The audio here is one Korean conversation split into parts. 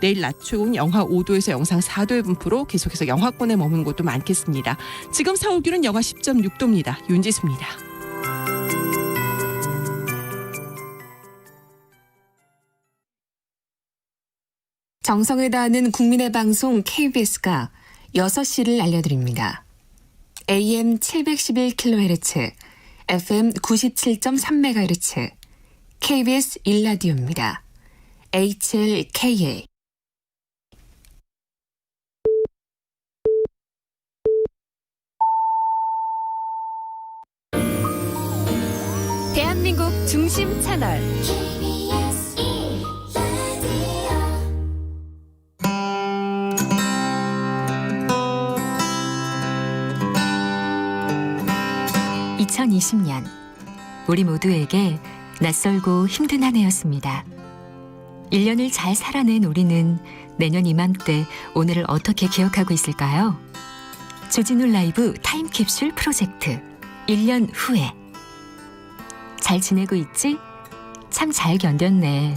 내일 낮 최고는 영하 5도에서 영상 4도의 분포로 계속해서 영하권에 머무는 곳도 많겠습니다. 지금 서울 기온은 영하 10.6도입니다. 윤지수입니다. 정성을 다하는 국민의 방송 KBS가 6시를 알려드립니다. AM 711kHz, FM 97.3MHz, KBS 1라디오입니다. HLKA. 대한민국 중심 채널 KBS 2020년 우리 모두에게 낯설고 힘든 한 해였습니다. 1년을 잘 살아낸 우리는 내년 이맘때 오늘을 어떻게 기억하고 있을까요? 주진우 라이브 타임캡슐 프로젝트 1년 후에 잘 지내고 있지? 참 잘 견뎠네.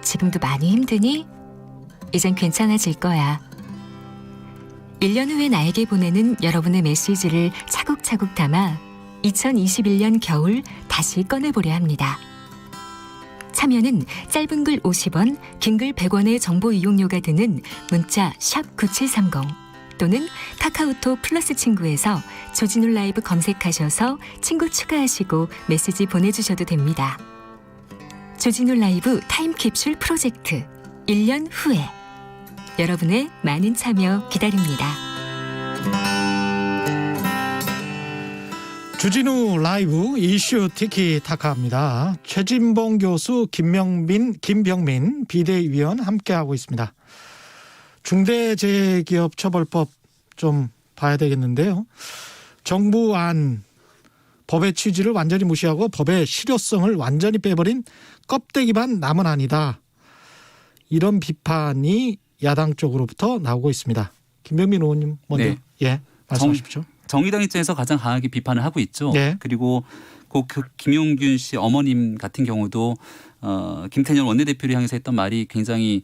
지금도 많이 힘드니? 이젠 괜찮아질 거야. 1년 후에 나에게 보내는 여러분의 메시지를 차곡차곡 담아 2021년 겨울 다시 꺼내보려 합니다. 참여는 짧은 글 50원, 긴 글 100원의 정보 이용료가 드는 문자 샵 9730 또는 카카오톡 플러스 친구에서 조진우 라이브 검색하셔서 친구 추가하시고 메시지 보내주셔도 됩니다. 조진우 라이브 타임캡슐 프로젝트 1년 후에 여러분의 많은 참여 기다립니다. 주진우 라이브 이슈 티키타카입니다. 최진봉 교수, 김병민 비대위원 함께하고 있습니다. 중대재해기업처벌법 좀 봐야 되겠는데요. 정부안 법의 취지를 완전히 무시하고 법의 실효성을 완전히 빼버린 껍데기만 남은 안이다. 이런 비판이 야당 쪽으로부터 나오고 있습니다. 김병민 의원님 먼저 말씀하십시오. 정의당 입장에서 가장 강하게 비판을 하고 있죠. 네. 그리고 그 김용균 씨 어머님 같은 경우도 김태년 원내대표를 향해서 했던 말이 굉장히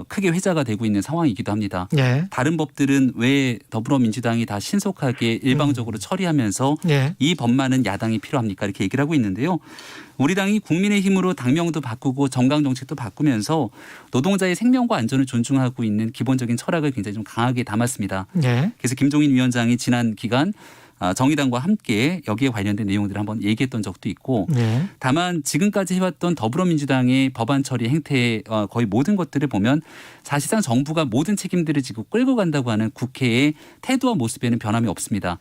크게 회자가 되고 있는 상황이기도 합니다. 네. 다른 법들은 왜 더불어민주당이 다 신속하게 일방적으로 처리하면서 이 법만은 야당이 필요합니까? 이렇게 얘기를 하고 있는데요. 우리 당이 국민의힘으로 당명도 바꾸고 정강정책도 바꾸면서 노동자의 생명과 안전을 존중하고 있는 기본적인 철학을 굉장히 좀 강하게 담았습니다. 네. 그래서 김종인 위원장이 지난 기간 정의당과 함께 여기에 관련된 내용들을 한번 얘기했던 적도 있고 다만 지금까지 해왔던 더불어민주당의 법안 처리 행태의 거의 모든 것들을 보면 사실상 정부가 모든 책임들을 지고 끌고 간다고 하는 국회의 태도와 모습에는 변함이 없습니다.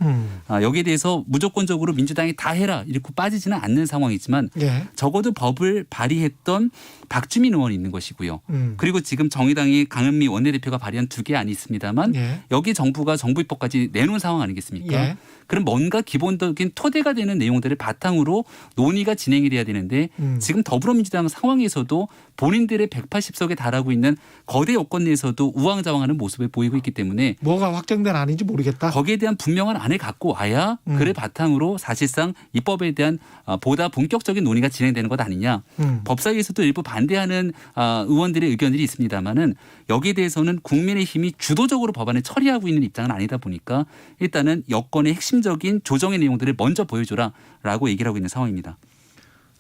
여기에 대해서 무조건적으로 민주당이 다 해라 이렇게 빠지지는 않는 상황이지만 적어도 법을 발의했던 박주민 의원이 있는 것이고요. 그리고 지금 정의당의 강은미 원내대표가 발의한 2개안이 있습니다만 여기 정부가 정부 입법까지 내놓은 상황 아니겠습니까? 그럼 뭔가 기본적인 토대가 되는 내용들을 바탕으로 논의가 진행이 돼야 되는데 지금 더불어민주당 상황에서도 본인들의 180석에 달하고 있는 거대 여권 내에서도 우왕좌왕하는 모습을 보이고 있기 때문에 뭐가 확정된 아닌지 모르겠다. 거기에 대한 분명한 안을 갖고 와야 그를 바탕으로 사실상 입법에 대한 보다 본격적인 논의가 진행되는 것 아니냐. 법사위에서도 일부 반대하는 의원들의 의견들이 있습니다마는 여기에 대해서는 국민의힘이 주도적으로 법안을 처리하고 있는 입장은 아니다 보니까 일단은 여권의 핵심적인 조정의 내용들을 먼저 보여줘라라고 얘기를 하고 있는 상황입니다.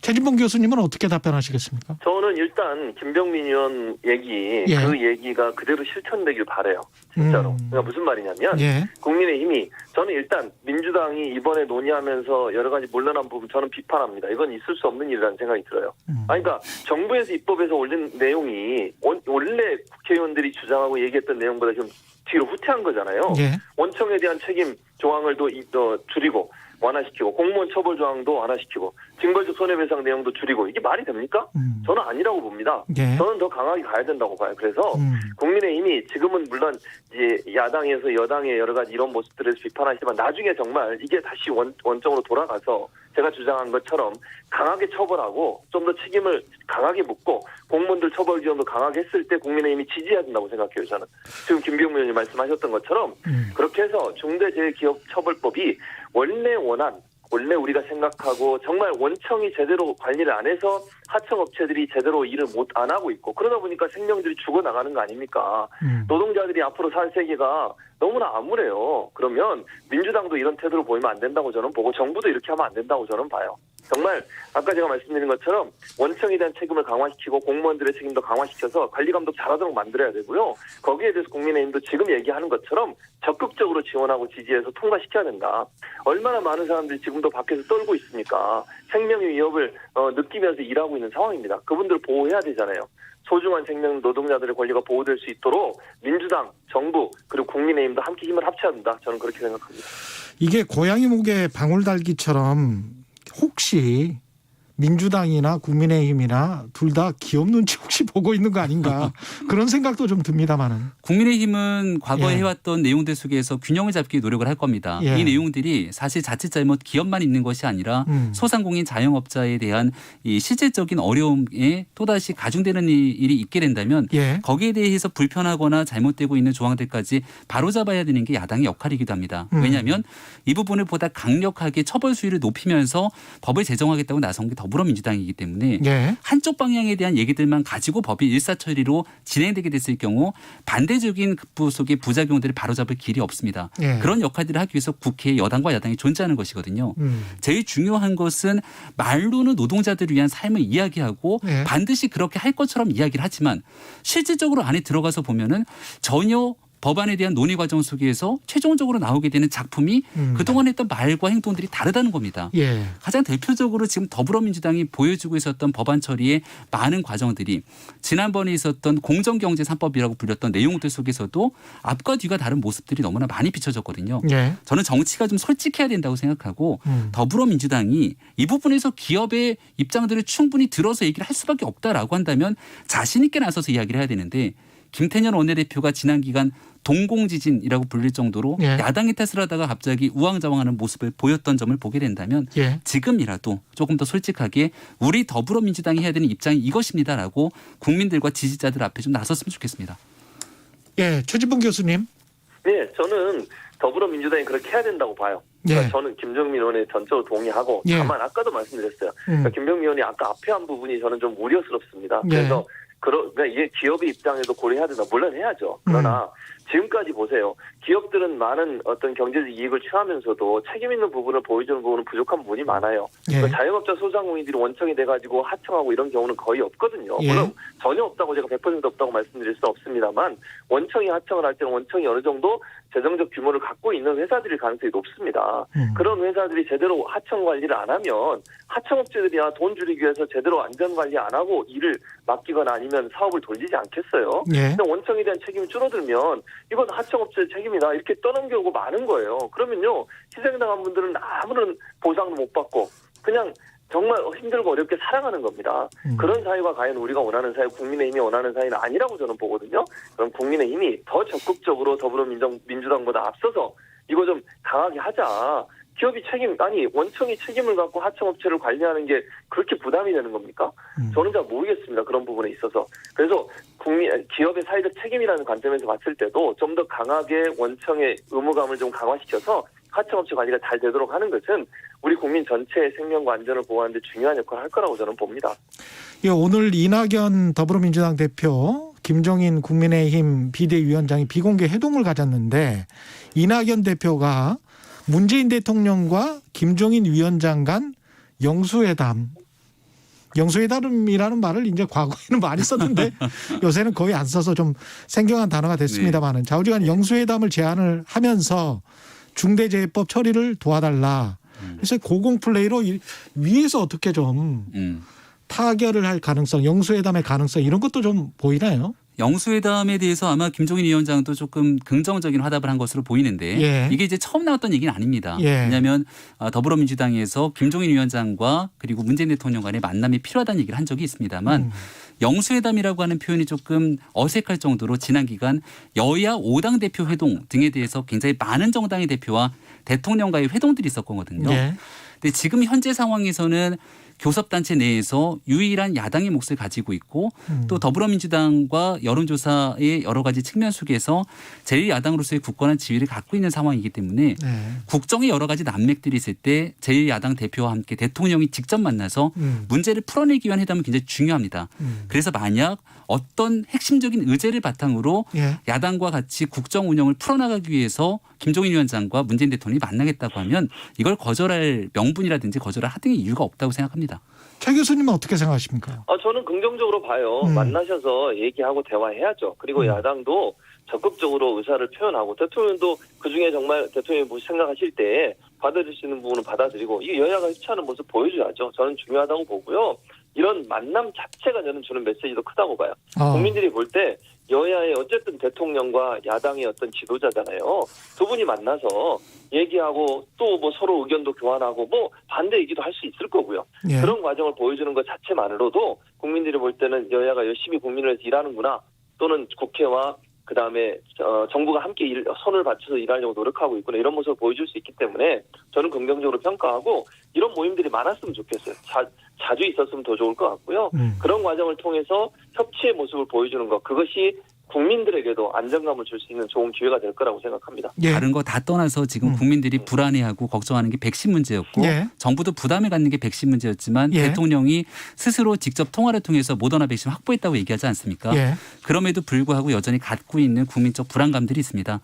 최진봉 교수님은 어떻게 답변하시겠습니까? 저는 일단 김병민 의원 얘기 그 얘기가 그대로 실천되길 바라요. 진짜로. 그러니까 무슨 말이냐면 국민의힘이 저는 일단 민주당이 이번에 논의하면서 여러 가지 물러난 부분 저는 비판합니다. 이건 있을 수 없는 일이라는 생각이 들어요. 그러니까 정부에서 입법에서 올린 내용이 원래 국회의원들이 주장하고 얘기했던 내용보다 좀 뒤로 후퇴한 거잖아요. 원청에 대한 책임 조항을 또 줄이고 완화시키고 공무원 처벌 조항도 완화시키고 징벌적 손해배상 내용도 줄이고 이게 말이 됩니까? 저는 아니라고 봅니다. 저는 더 강하게 가야 된다고 봐요. 그래서 국민의힘이 지금은 물론 이제 야당에서 여당의 여러 가지 이런 모습들을 비판하시지만 나중에 정말 이게 다시 원점으로 돌아가서 제가 주장한 것처럼 강하게 처벌하고 좀 더 책임을 강하게 묻고 공무원들 처벌 지원도 강하게 했을 때 국민의힘이 지지해야 된다고 생각해요. 저는 지금 김병민 의원님 말씀하셨던 것처럼 그렇게 해서 중대재해기업처벌법이 원래 우리가 생각하고 정말 원청이 제대로 관리를 안 해서 하청업체들이 제대로 일을 안 하고 있고 그러다 보니까 생명들이 죽어나가는 거 아닙니까? 노동자들이 앞으로 살 세계가 너무나 암울해요. 그러면 민주당도 이런 태도를 보이면 안 된다고 저는 보고 정부도 이렇게 하면 안 된다고 저는 봐요. 정말 아까 제가 말씀드린 것처럼 원청에 대한 책임을 강화시키고 공무원들의 책임도 강화시켜서 관리감독 잘하도록 만들어야 되고요. 거기에 대해서 국민의힘도 지금 얘기하는 것처럼 적극적으로 지원하고 지지해서 통과시켜야 된다. 얼마나 많은 사람들이 지금도 밖에서 떨고 있습니까? 생명의 위협을 느끼면서 일하고 있는 상황입니다. 그분들 보호해야 되잖아요. 소중한 생명 노동자들의 권리가 보호될 수 있도록 민주당, 정부 그리고 국민의힘도 함께 힘을 합쳐야 한다. 저는 그렇게 생각합니다. 이게 고양이 목에 방울 달기처럼 혹시 민주당이나 국민의힘이나 둘 다 기업 눈치 혹시 보고 있는 거 아닌가 그런 생각도 좀 듭니다만은. 국민의힘은 과거에 해왔던 내용들 속에서 균형을 잡기 노력을 할 겁니다. 이 내용들이 사실 자칫 잘못 기업만 있는 것이 아니라 소상공인 자영업자에 대한 이 실질적인 어려움에 또다시 가중되는 일이 있게 된다면 거기에 대해서 불편하거나 잘못되고 있는 조항들까지 바로잡아야 되는 게 야당의 역할이기도 합니다. 왜냐하면 이 부분을 보다 강력하게 처벌 수위를 높이면서 법을 제정하겠다고 나선 게 더불어민주당이기 때문에 한쪽 방향에 대한 얘기들만 가지고 법이 일사천리로 진행되게 됐을 경우 반대적인 급부 속의 부작용들을 바로잡을 길이 없습니다. 그런 역할들을 하기 위해서 국회에 여당과 야당이 존재하는 것이거든요. 제일 중요한 것은 말로는 노동자들을 위한 삶을 이야기하고 반드시 그렇게 할 것처럼 이야기를 하지만 실질적으로 안에 들어가서 보면은 전혀 법안에 대한 논의 과정 속에서 최종적으로 나오게 되는 작품이 그동안 했던 말과 행동들이 다르다는 겁니다. 가장 대표적으로 지금 더불어민주당이 보여주고 있었던 법안 처리의 많은 과정들이 지난번에 있었던 공정경제 3법이라고 불렸던 내용들 속에서도 앞과 뒤가 다른 모습들이 너무나 많이 비춰졌거든요. 저는 정치가 좀 솔직해야 된다고 생각하고 더불어민주당이 이 부분에서 기업의 입장들을 충분히 들어서 얘기를 할 수밖에 없다라고 한다면 자신 있게 나서서 이야기를 해야 되는데 김태년 원내대표가 지난 기간 동공지진이라고 불릴 정도로 야당이 탓을 하다가 갑자기 우왕좌왕하는 모습을 보였던 점을 보게 된다면 지금이라도 조금 더 솔직하게 우리 더불어민주당이 해야 되는 입장이 이것입니다라고 국민들과 지지자들 앞에 좀 나섰으면 좋겠습니다. 최진봉 교수님. 네, 저는 더불어민주당이 그렇게 해야 된다고 봐요. 그러니까 저는 김정민 의원에 전적으로 동의하고 다만 아까도 말씀드렸어요. 그러니까 김정민 의원이 아까 앞에 한 부분이 저는 좀 우려스럽습니다. 그래서 그러니까 이게 기업의 입장에도 고려해야 된다. 물론 해야죠. 그러나 지금까지 보세요. 기업들은 많은 어떤 경제적 이익을 취하면서도 책임 있는 부분을 보여주는 부분은 부족한 부분이 많아요. 그러니까 자영업자 소상공인들이 원청이 돼가지고 하청하고 이런 경우는 거의 없거든요. 물론 전혀 없다고 제가 100% 없다고 말씀드릴 수는 없습니다만 원청이 하청을 할 때는 원청이 어느 정도 재정적 규모를 갖고 있는 회사들일 가능성이 높습니다. 그런 회사들이 제대로 하청 관리를 안 하면 하청업체들이야 돈 줄이기 위해서 제대로 안전관리 안 하고 일을 맡기거나 아니면 사업을 돌리지 않겠어요. 근데 원청에 대한 책임이 줄어들면 이건 하청업체의 책임이다 이렇게 떠넘겨오고 마는 거예요. 그러면요 희생당한 분들은 아무런 보상도 못 받고 그냥 정말 힘들고 어렵게 살아가는 겁니다. 그런 사회가 과연 우리가 원하는 사회, 국민의힘이 원하는 사회는 아니라고 저는 보거든요. 그럼 국민의힘이 더 적극적으로 더불어민주당보다 앞서서 이거 좀 강하게 하자. 기업이 원청이 책임을 갖고 하청업체를 관리하는 게 그렇게 부담이 되는 겁니까? 저는 잘 모르겠습니다. 그런 부분에 있어서. 그래서 기업의 사회적 책임이라는 관점에서 봤을 때도 좀 더 강하게 원청의 의무감을 좀 강화시켜서 하청업체 관리가 잘 되도록 하는 것은 우리 국민 전체의 생명과 안전을 보호하는 데 중요한 역할을 할 거라고 저는 봅니다. 오늘 이낙연 더불어민주당 대표, 김종인 국민의힘 비대위원장이 비공개 회동을 가졌는데 이낙연 대표가 문재인 대통령과 김종인 위원장 간 영수회담이라는 말을 이제 과거에는 많이 썼는데 요새는 거의 안 써서 좀 생경한 단어가 됐습니다만은 좌우지간 영수회담을 제안을 하면서 중대재해법 처리를 도와달라. 그래서 고공플레이로 위에서 어떻게 좀 타결을 할 가능성, 영수회담의 가능성 이런 것도 좀 보이나요? 영수회담에 대해서 아마 김종인 위원장도 조금 긍정적인 화답을 한 것으로 보이는데 이게 이제 처음 나왔던 얘기는 아닙니다. 왜냐하면 더불어민주당에서 김종인 위원장과 그리고 문재인 대통령 간의 만남이 필요하다는 얘기를 한 적이 있습니다만 영수회담이라고 하는 표현이 조금 어색할 정도로 지난 기간 여야 5당 대표 회동 등에 대해서 굉장히 많은 정당의 대표와 대통령과의 회동들이 있었거든요. 근데 지금 현재 상황에서는 교섭단체 내에서 유일한 야당의 몫을 가지고 있고 또 더불어민주당과 여론조사의 여러 가지 측면 속에서 제1야당으로서의 굳건한 지위를 갖고 있는 상황이기 때문에 국정의 여러 가지 난맥들이 있을 때 제1야당 대표와 함께 대통령이 직접 만나서 문제를 풀어내기 위한 회담은 굉장히 중요합니다. 그래서 만약 어떤 핵심적인 의제를 바탕으로 야당과 같이 국정 운영을 풀어나가기 위해서 김종인 위원장과 문재인 대통령이 만나겠다고 하면 이걸 거절할 명분이라든지 거절할 하등의 이유가 없다고 생각합니다. 최 교수님은 어떻게 생각하십니까? 저는 긍정적으로 봐요. 만나셔서 얘기하고 대화해야죠. 그리고 야당도 적극적으로 의사를 표현하고 대통령도 그중에 정말 대통령이 생각하실 때 받아들일 수 있는 부분은 받아들이고 이 여야가 협치하는 모습 보여줘야죠. 저는 중요하다고 보고요. 이런 만남 자체가 저는 주는 메시지도 크다고 봐요. 국민들이 볼 때 여야의 어쨌든 대통령과 야당의 어떤 지도자잖아요. 두 분이 만나서 얘기하고 또 뭐 서로 의견도 교환하고 뭐 반대 얘기도 할 수 있을 거고요. 그런 과정을 보여주는 것 자체만으로도 국민들이 볼 때는 여야가 열심히 국민을 위해서 일하는구나 또는 국회와 그다음에 정부가 함께 손을 받쳐서 일하려고 노력하고 있구나 이런 모습을 보여줄 수 있기 때문에 저는 긍정적으로 평가하고 이런 모임들이 많았으면 좋겠어요. 자주 있었으면 더 좋을 것 같고요. 그런 과정을 통해서 협치의 모습을 보여주는 것 그것이 국민들에게도 안정감을 줄 수 있는 좋은 기회가 될 거라고 생각합니다. 다른 거 다 떠나서 지금 국민들이 불안해하고 걱정하는 게 백신 문제였고 정부도 부담을 갖는 게 백신 문제였지만 대통령이 스스로 직접 통화를 통해서 모더나 백신 확보했다고 얘기하지 않습니까? 그럼에도 불구하고 여전히 갖고 있는 국민적 불안감들이 있습니다.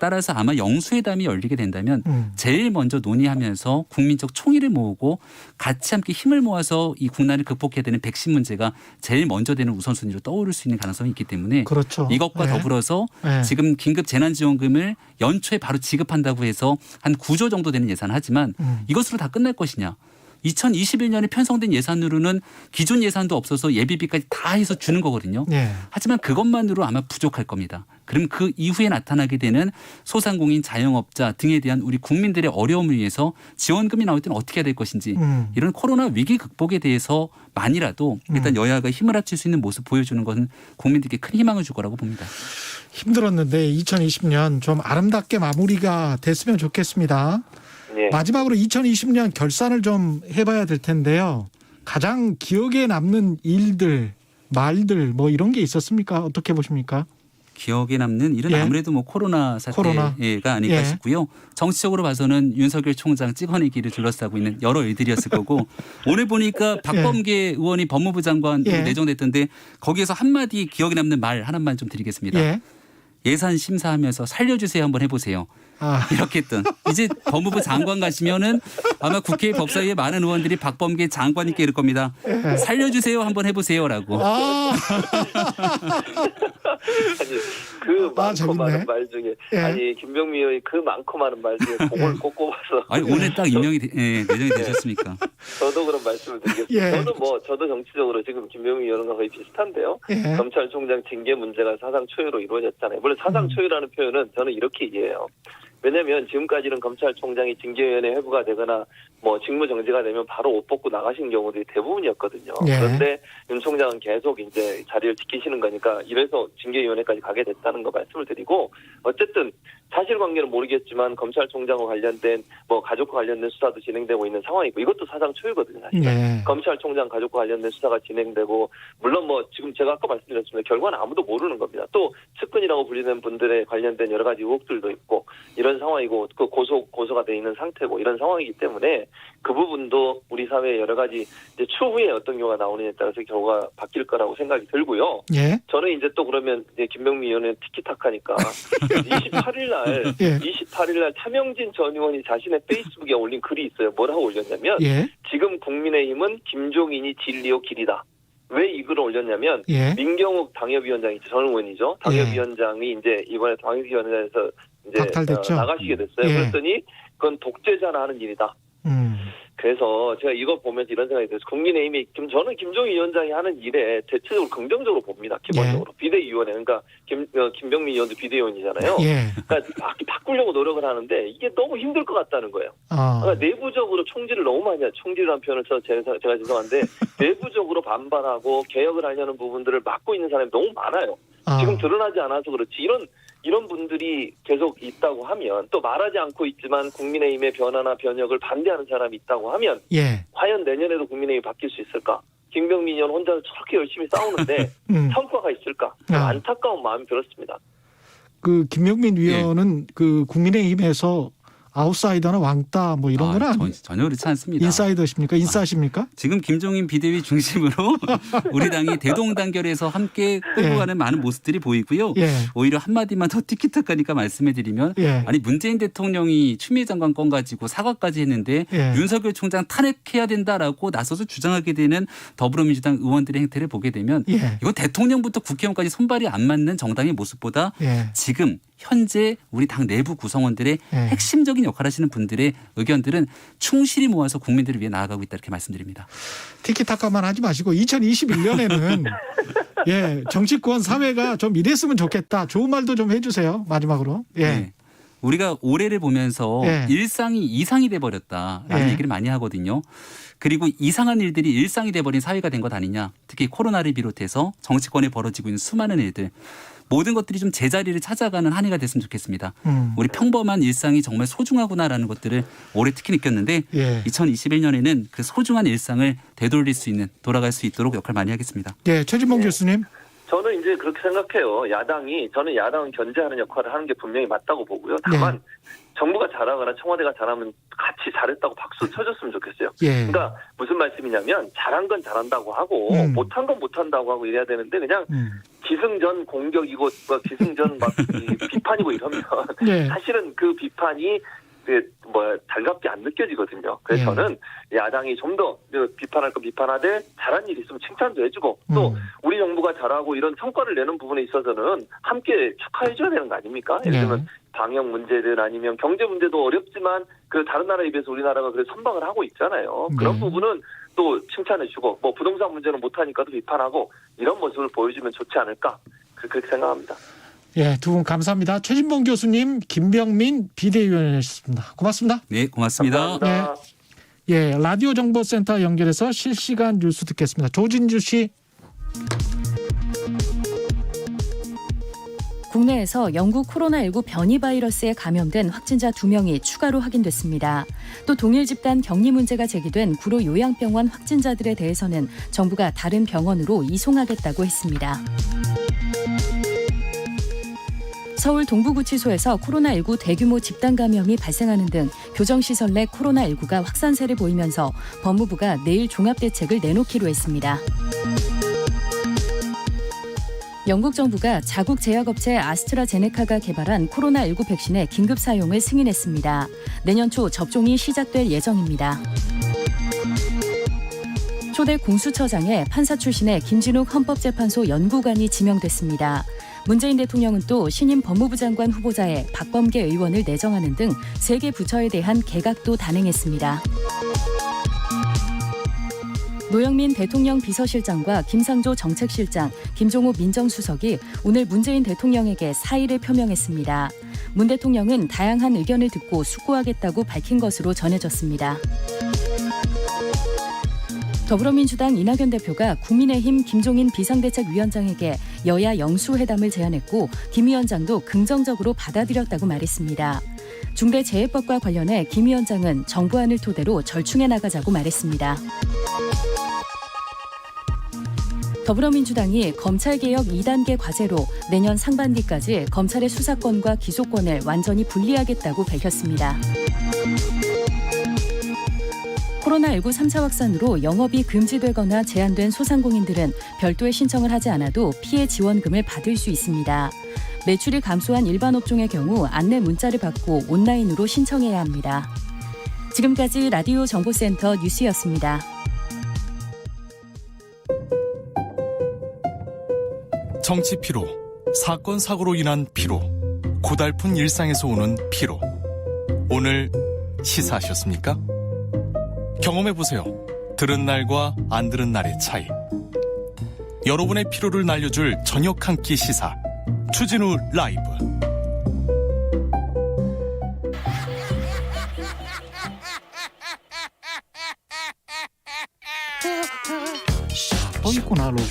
따라서 아마 영수회담이 열리게 된다면 제일 먼저 논의하면서 국민적 총의를 모으고 같이 함께 힘을 모아서 이 국난을 극복해야 되는 백신 문제가 제일 먼저 되는 우선순위로 떠오를 수 있는 가능성이 있기 때문에 그렇죠. 이것과 더불어서 지금 긴급 재난지원금을 연초에 바로 지급한다고 해서 한 9조 정도 되는 예산을 하지만 이것으로 다 끝날 것이냐. 2021년에 편성된 예산으로는 기존 예산도 없어서 예비비까지 다 해서 주는 거거든요. 하지만 그것만으로 아마 부족할 겁니다. 그럼 그 이후에 나타나게 되는 소상공인 자영업자 등에 대한 우리 국민들의 어려움을 위해서 지원금이 나올 때는 어떻게 해야 될 것인지 이런 코로나 위기 극복에 대해서만이라도 일단 여야가 힘을 합칠 수 있는 모습 보여주는 것은 국민들께 큰 희망을 줄 거라고 봅니다. 힘들었는데 2020년 좀 아름답게 마무리가 됐으면 좋겠습니다. 마지막으로 2020년 결산을 좀 해봐야 될 텐데요. 가장 기억에 남는 일들, 말들 뭐 이런 게 있었습니까? 어떻게 보십니까? 기억에 남는 일은 아무래도 뭐 코로나 사태가 아닐까 싶고요. 정치적으로 봐서는 윤석열 총장 찍어내기를 둘러싸고 있는 여러 일들이었을 거고 오늘 보니까 박범계 의원이 법무부 장관으로 내정됐던데 거기에서 한마디 기억에 남는 말 하나만 좀 드리겠습니다. 예산 심사하면서 살려주세요 한번 해보세요. 이렇게 했던 이제 법무부 장관 가시면은 아마 국회 법사위에 많은 의원들이 박범계 장관님께 이럴 겁니다. 살려주세요 한번 해보세요라고. 아니 그 많고 많은 말 중에 아니 김병미 의원이 그 많고 많은 말 중에 그걸 꼭 꼽아서 아니 오늘 딱 임명이 내정이 되셨습니까? 저도 그런 말씀을 드리겠습니다. 저도 정치적으로 지금 김병미 의원과 거의 비슷한데요. 검찰총장 징계 문제가 사상 초유로 이루어졌잖아요. 물론 사상 초유라는 표현은 저는 이렇게 이해해요. 왜냐하면 지금까지는 검찰총장이 징계위원회 회부가 되거나 뭐 직무 정지가 되면 바로 옷 벗고 나가신 경우들이 대부분이었거든요. 그런데 윤 총장은 계속 이제 자리를 지키시는 거니까 이래서 징계위원회까지 가게 됐다는 거 말씀을 드리고 어쨌든 사실관계는 모르겠지만 검찰총장과 관련된 뭐 가족과 관련된 수사도 진행되고 있는 상황이고 이것도 사상 초유거든요. 사실 검찰총장 가족과 관련된 수사가 진행되고 물론 뭐 지금 제가 아까 말씀드렸지만 결과는 아무도 모르는 겁니다. 또 측근이라고 불리는 분들에 관련된 여러 가지 의혹들도 있고 이런 상황이고 그 고소가 돼 있는 상태고 이런 상황이기 때문에 그 부분도 우리 사회에 여러 가지 이제 추후에 어떤 경우가 나오느냐에 따라서 결과가 바뀔 거라고 생각이 들고요. 저는 이제 또 그러면 이제 김병미 의원은 티키타카니까 28일 날 차명진 전 의원이 자신의 페이스북에 올린 글이 있어요. 뭐라고 올렸냐면 지금 국민의힘은 김종인이 진리요 길이다. 왜 이 글을 올렸냐면 민경욱 당협위원장이 전 의원이죠. 당협위원장이 이제 이번에 당협위원회에서 이제 박탈됐죠. 나가시게 됐어요. 그랬더니 그건 독재자나 하는 일이다. 그래서 제가 이거 보면서 이런 생각이 들어서 국민의힘이 저는 김종인 위원장이 하는 일에 대체적으로 긍정적으로 봅니다. 기본적으로. 비대위원회. 그러니까 김병민 의원도 비대위원이잖아요. 그러니까 바꾸려고 노력을 하는데 이게 너무 힘들 것 같다는 거예요. 그러니까 내부적으로 총질을 너무 많이 해요. 총질이라는 표현을 써서 제가 죄송한데 내부적으로 반발하고 개혁을 하려는 부분들을 막고 있는 사람이 너무 많아요. 지금 드러나지 않아서 그렇지 이런 분들이 계속 있다고 하면 또 말하지 않고 있지만 국민의힘의 변화나 변혁을 반대하는 사람이 있다고 하면 과연 내년에도 국민의힘이 바뀔 수 있을까? 김병민 의원 혼자 저렇게 열심히 싸우는데 성과가 있을까? 안타까운 마음이 들었습니다. 그 김병민 위원은 그 국민의힘에서 아웃사이더나 왕따 뭐 이런 건 전혀 그렇지 않습니다. 인사이더십니까? 인싸십니까? 지금 김종인 비대위 중심으로 우리 당이 대동단결해서 함께 끌고 가는 많은 모습들이 보이고요. 오히려 한마디만 더 티키타카니까 말씀해드리면 아니 문재인 대통령이 추미애 장관 건 가지고 사과까지 했는데 윤석열 총장 탄핵해야 된다라고 나서서 주장하게 되는 더불어민주당 의원들의 행태를 보게 되면 이거 대통령부터 국회의원까지 손발이 안 맞는 정당의 모습보다 지금 현재 우리 당 내부 구성원들의 핵심적인 역할을 하시는 분들의 의견들은 충실히 모아서 국민들을 위해 나아가고 있다 이렇게 말씀드립니다. 티키타카만 하지 마시고 2021년에는 정치권 사회가 좀 이랬으면 좋겠다. 좋은 말도 좀 해주세요. 마지막으로. 우리가 올해를 보면서 일상이 이상이 돼버렸다라는 얘기를 많이 하거든요. 그리고 이상한 일들이 일상이 돼버린 사회가 된 것 아니냐. 특히 코로나를 비롯해서 정치권에 벌어지고 있는 수많은 일들. 모든 것들이 좀 제자리를 찾아가는 한 해가 됐으면 좋겠습니다. 우리 평범한 일상이 정말 소중하구나라는 것들을 올해 특히 느꼈는데 2021년에는 그 소중한 일상을 되돌릴 수 있는 돌아갈 수 있도록 역할 많이 하겠습니다. 최진봉 교수님. 저는 이제 그렇게 생각해요. 저는 야당은 견제하는 역할을 하는 게 분명히 맞다고 보고요. 다만 정부가 잘하거나 청와대가 잘하면 같이 잘했다고 박수 쳐줬으면 좋겠어요. 그러니까 무슨 말씀이냐면 잘한 건 잘한다고 하고 못한 건 못한다고 하고 이래야 되는데 그냥 기승전 공격이고 기승전 막 비판이고 이러면 사실은 그 비판이 달갑게 안 느껴지거든요. 그래서 저는 야당이 좀 더 비판할 거 비판하되 잘한 일 있으면 칭찬도 해주고 또 우리 정부가 잘하고 이런 성과를 내는 부분에 있어서는 함께 축하해줘야 되는 거 아닙니까? 예를 들면 방역 문제든 아니면 경제 문제도 어렵지만 그 다른 나라에 비해서 우리나라가 그래서 선방을 하고 있잖아요. 그런 부분은 또 칭찬해주고 뭐 부동산 문제는 못하니까도 비판하고 이런 모습을 보여주면 좋지 않을까 그렇게 생각합니다. 두 분 감사합니다. 최진봉 교수님, 김병민 비대위원이었습니다. 고맙습니다. 네, 고맙습니다. 감사합니다. 라디오 정보센터 연결해서 실시간 뉴스 듣겠습니다. 조진주 씨. 국내에서 영국 코로나19 변이 바이러스에 감염된 확진자 2명이 추가로 확인됐습니다. 또 동일 집단 격리 문제가 제기된 구로 요양병원 확진자들에 대해서는 정부가 다른 병원으로 이송하겠다고 했습니다. 서울 동부구치소에서 코로나19 대규모 집단 감염이 발생하는 등 교정시설 내 코로나19가 확산세를 보이면서 법무부가 내일 종합대책을 내놓기로 했습니다. 영국 정부가 자국 제약업체 아스트라제네카가 개발한 코로나19 백신의 긴급 사용을 승인했습니다. 내년 초 접종이 시작될 예정입니다. 초대 공수처장에 판사 출신의 김진욱 헌법재판소 연구관이 지명됐습니다. 문재인 대통령은 또 신임 법무부 장관 후보자에 박범계 의원을 내정하는 등 3개 부처에 대한 개각도 단행했습니다. 노영민 대통령 비서실장과 김상조 정책실장, 김종호 민정수석이 오늘 문재인 대통령에게 사의를 표명했습니다. 문 대통령은 다양한 의견을 듣고 숙고하겠다고 밝힌 것으로 전해졌습니다. 더불어민주당 이낙연 대표가 국민의힘 김종인 비상대책위원장에게 여야 영수회담을 제안했고 김 위원장도 긍정적으로 받아들였다고 말했습니다. 중대재해법과 관련해 김 위원장은 정부안을 토대로 절충해 나가자고 말했습니다. 더불어민주당이 검찰개혁 2단계 과제로 내년 상반기까지 검찰의 수사권과 기소권을 완전히 분리하겠다고 밝혔습니다. 코로나19 3차 확산으로 영업이 금지되거나 제한된 소상공인들은 별도의 신청을 하지 않아도 피해 지원금을 받을 수 있습니다. 매출이 감소한 일반 업종의 경우 안내 문자를 받고 온라인으로 신청해야 합니다. 지금까지 라디오 정보센터 뉴스였습니다. 정치 피로, 사건 사고로 인한 피로, 고달픈 일상에서 오는 피로. 오늘 시사하셨습니까? 경험해보세요. 들은 날과 안 들은 날의 차이. 여러분의 피로를 날려줄 저녁 한 끼 시사. 추진우 라이브. 있구나 로고.